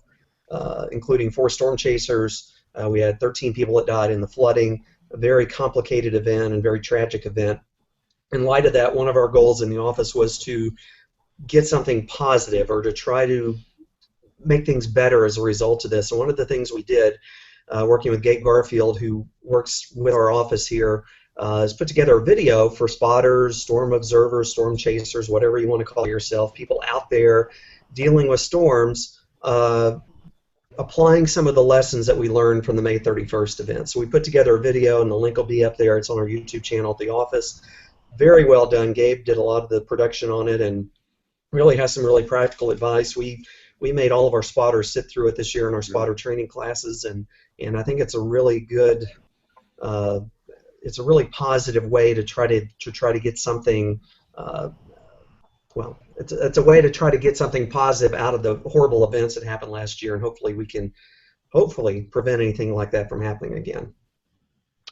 including 4 storm chasers. We had 13 people that died in the flooding. A very complicated event and very tragic event. In light of that, one of our goals in the office was to get something positive or to try to make things better as a result of this. And one of the things we did, working with Gabe Garfield, who works with our office here, is put together a video for spotters, storm observers, storm chasers, whatever you want to call yourself, people out there dealing with storms, applying some of the lessons that we learned from the May 31st event. So we put together a video, and the link will be up there. It's on our YouTube channel at the office. Very well done. Gabe did a lot of the production on it and really has some really practical advice. We made all of our spotters sit through it this year in our spotter training classes, and I think it's a really good, it's a really positive way to try to get something. Well, it's a way to try to get something positive out of the horrible events that happened last year, and hopefully we can prevent anything like that from happening again.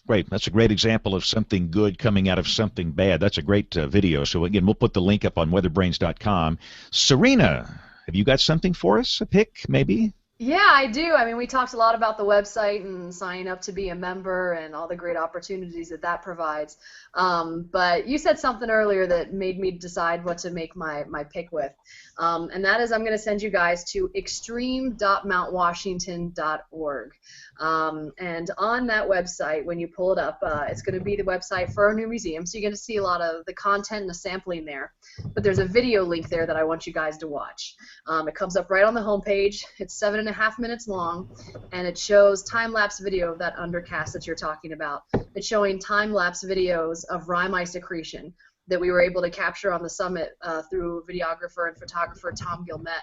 Great. That's a great example of something good coming out of something bad. That's a great video. So, again, we'll put the link up on weatherbrains.com. Serena, have you got something for us? A pick, maybe? Yeah, I do. I mean, we talked a lot about the website and signing up to be a member and all the great opportunities that provides. But you said something earlier that made me decide what to make my pick with. And that is I'm going to send you guys to extreme.mountwashington.org. And on that website, when you pull it up, it's going to be the website for our new museum. So you're going to see a lot of the content and the sampling there. But there's a video link there that I want you guys to watch. It comes up right on the homepage. It's 7.5 minutes long, and it shows time-lapse video of that undercast that you're talking about. It's showing time-lapse videos of rime ice accretion that we were able to capture on the summit through videographer and photographer Tom Gilmet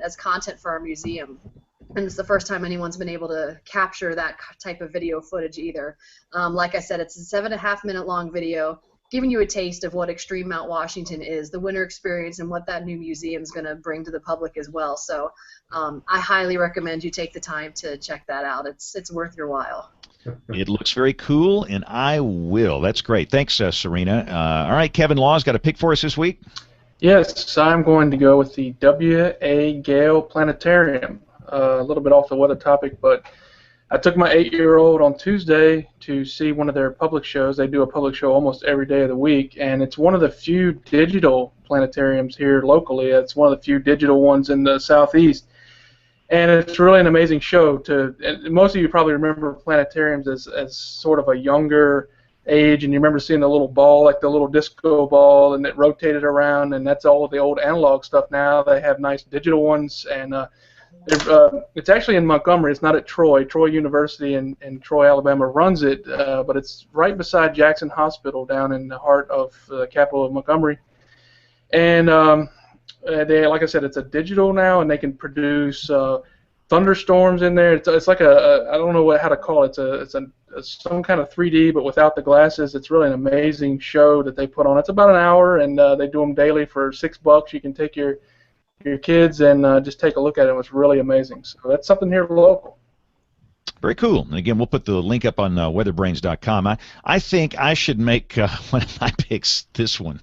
as content for our museum. and it's the first time anyone's been able to capture that type of video footage either. Like I said, it's a 7.5-minute long video giving you a taste of what Extreme Mount Washington is, the winter experience, and what that new museum is going to bring to the public as well. So I highly recommend you take the time to check that out. It's worth your while. It looks very cool, and I will. That's great. Thanks, Serena. All right, Kevin Law's got a pick for us this week? Yes, I'm going to go with the W.A. Gale Planetarium. A little bit off the weather topic, but I took my 8-year-old on Tuesday to see one of their public shows. They do a public show almost every day of the week, and it's one of the few digital planetariums here locally. It's one of the few digital ones in the southeast, and it's really an amazing show. And most of you probably remember planetariums as sort of a younger age, and you remember seeing the little ball, like the little disco ball, and it rotated around, and that's all of the old analog stuff now. They have nice digital ones, and it's actually in Montgomery. It's not at Troy. Troy University in Troy, Alabama runs it, but it's right beside Jackson Hospital down in the heart of the capital of Montgomery. And they, like I said, it's a digital now, and they can produce thunderstorms in there. It's like I don't know how to call it. It's some kind of 3D, but without the glasses. It's really an amazing show that they put on. It's about an hour, and they do them daily for $6. You can take your kids and just take a look at it. It was really amazing. So that's something here local. Very cool. And again, we'll put the link up on weatherbrains.com. I think I should make one of my picks this one.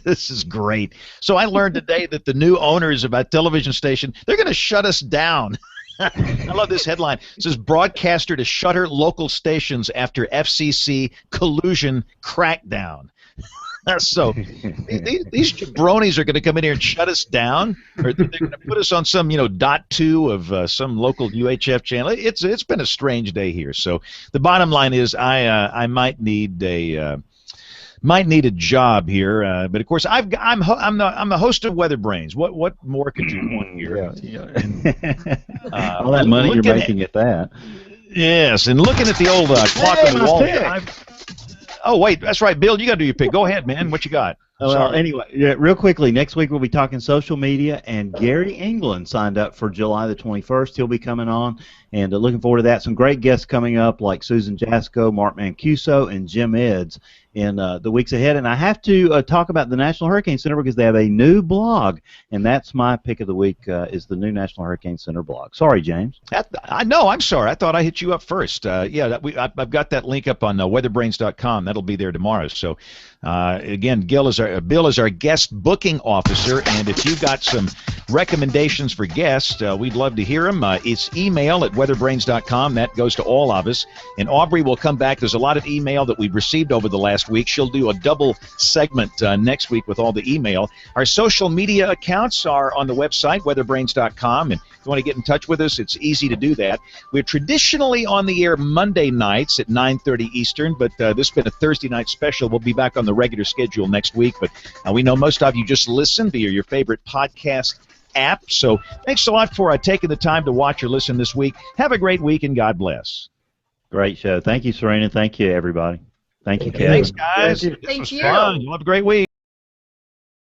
This is great. So I learned today that the new owners of that television station, they're going to shut us down. I love this headline. It says, broadcaster to shutter local stations after FCC collusion crackdown. So these jabronis are going to come in here and shut us down, or they're going to put us on some, .2 of some local UHF channel. It's been a strange day here. So the bottom line is I might need a job here, but of course I'm the host of WeatherBrains. What more could you want here? Yeah. All that money you're making at that. Yes, and looking at the old clock on the wall here. Oh, wait, that's right, Bill. You got to do your pick. Go ahead, man. What you got? Well, anyway, real quickly, next week we'll be talking social media, and Gary England signed up for July the 21st. He'll be coming on, and looking forward to that. Some great guests coming up like Susan Jasko, Mark Mancuso, and Jim Eds in the weeks ahead. And I have to talk about the National Hurricane Center because they have a new blog, and that's my pick of the week is the new National Hurricane Center blog. Sorry, James. No, I'm sorry. I thought I hit you up first. I've got that link up on weatherbrains.com. That'll be there tomorrow. So, again, Bill is our guest booking officer, and if you've got some recommendations for guests, we'd love to hear them. It's email at weatherbrains.com. That goes to all of us. And Aubrey will come back. There's a lot of email that we've received over the last week. She'll do a double segment next week with all the email. Our social media accounts are on the website, weatherbrains.com, and if you want to get in touch with us, it's easy to do that. We're traditionally on the air Monday nights at 9:30 Eastern, but this has been a Thursday night special. We'll be back on the regular schedule next week, but we know most of you just listen via your favorite podcast app. So thanks a lot for taking the time to watch or listen this week. Have a great week, and God bless. Great show. Thank you, Serena. Thank you, everybody. Thank you, Kevin. Thanks, guys. Thank you. Fun. You have a great week.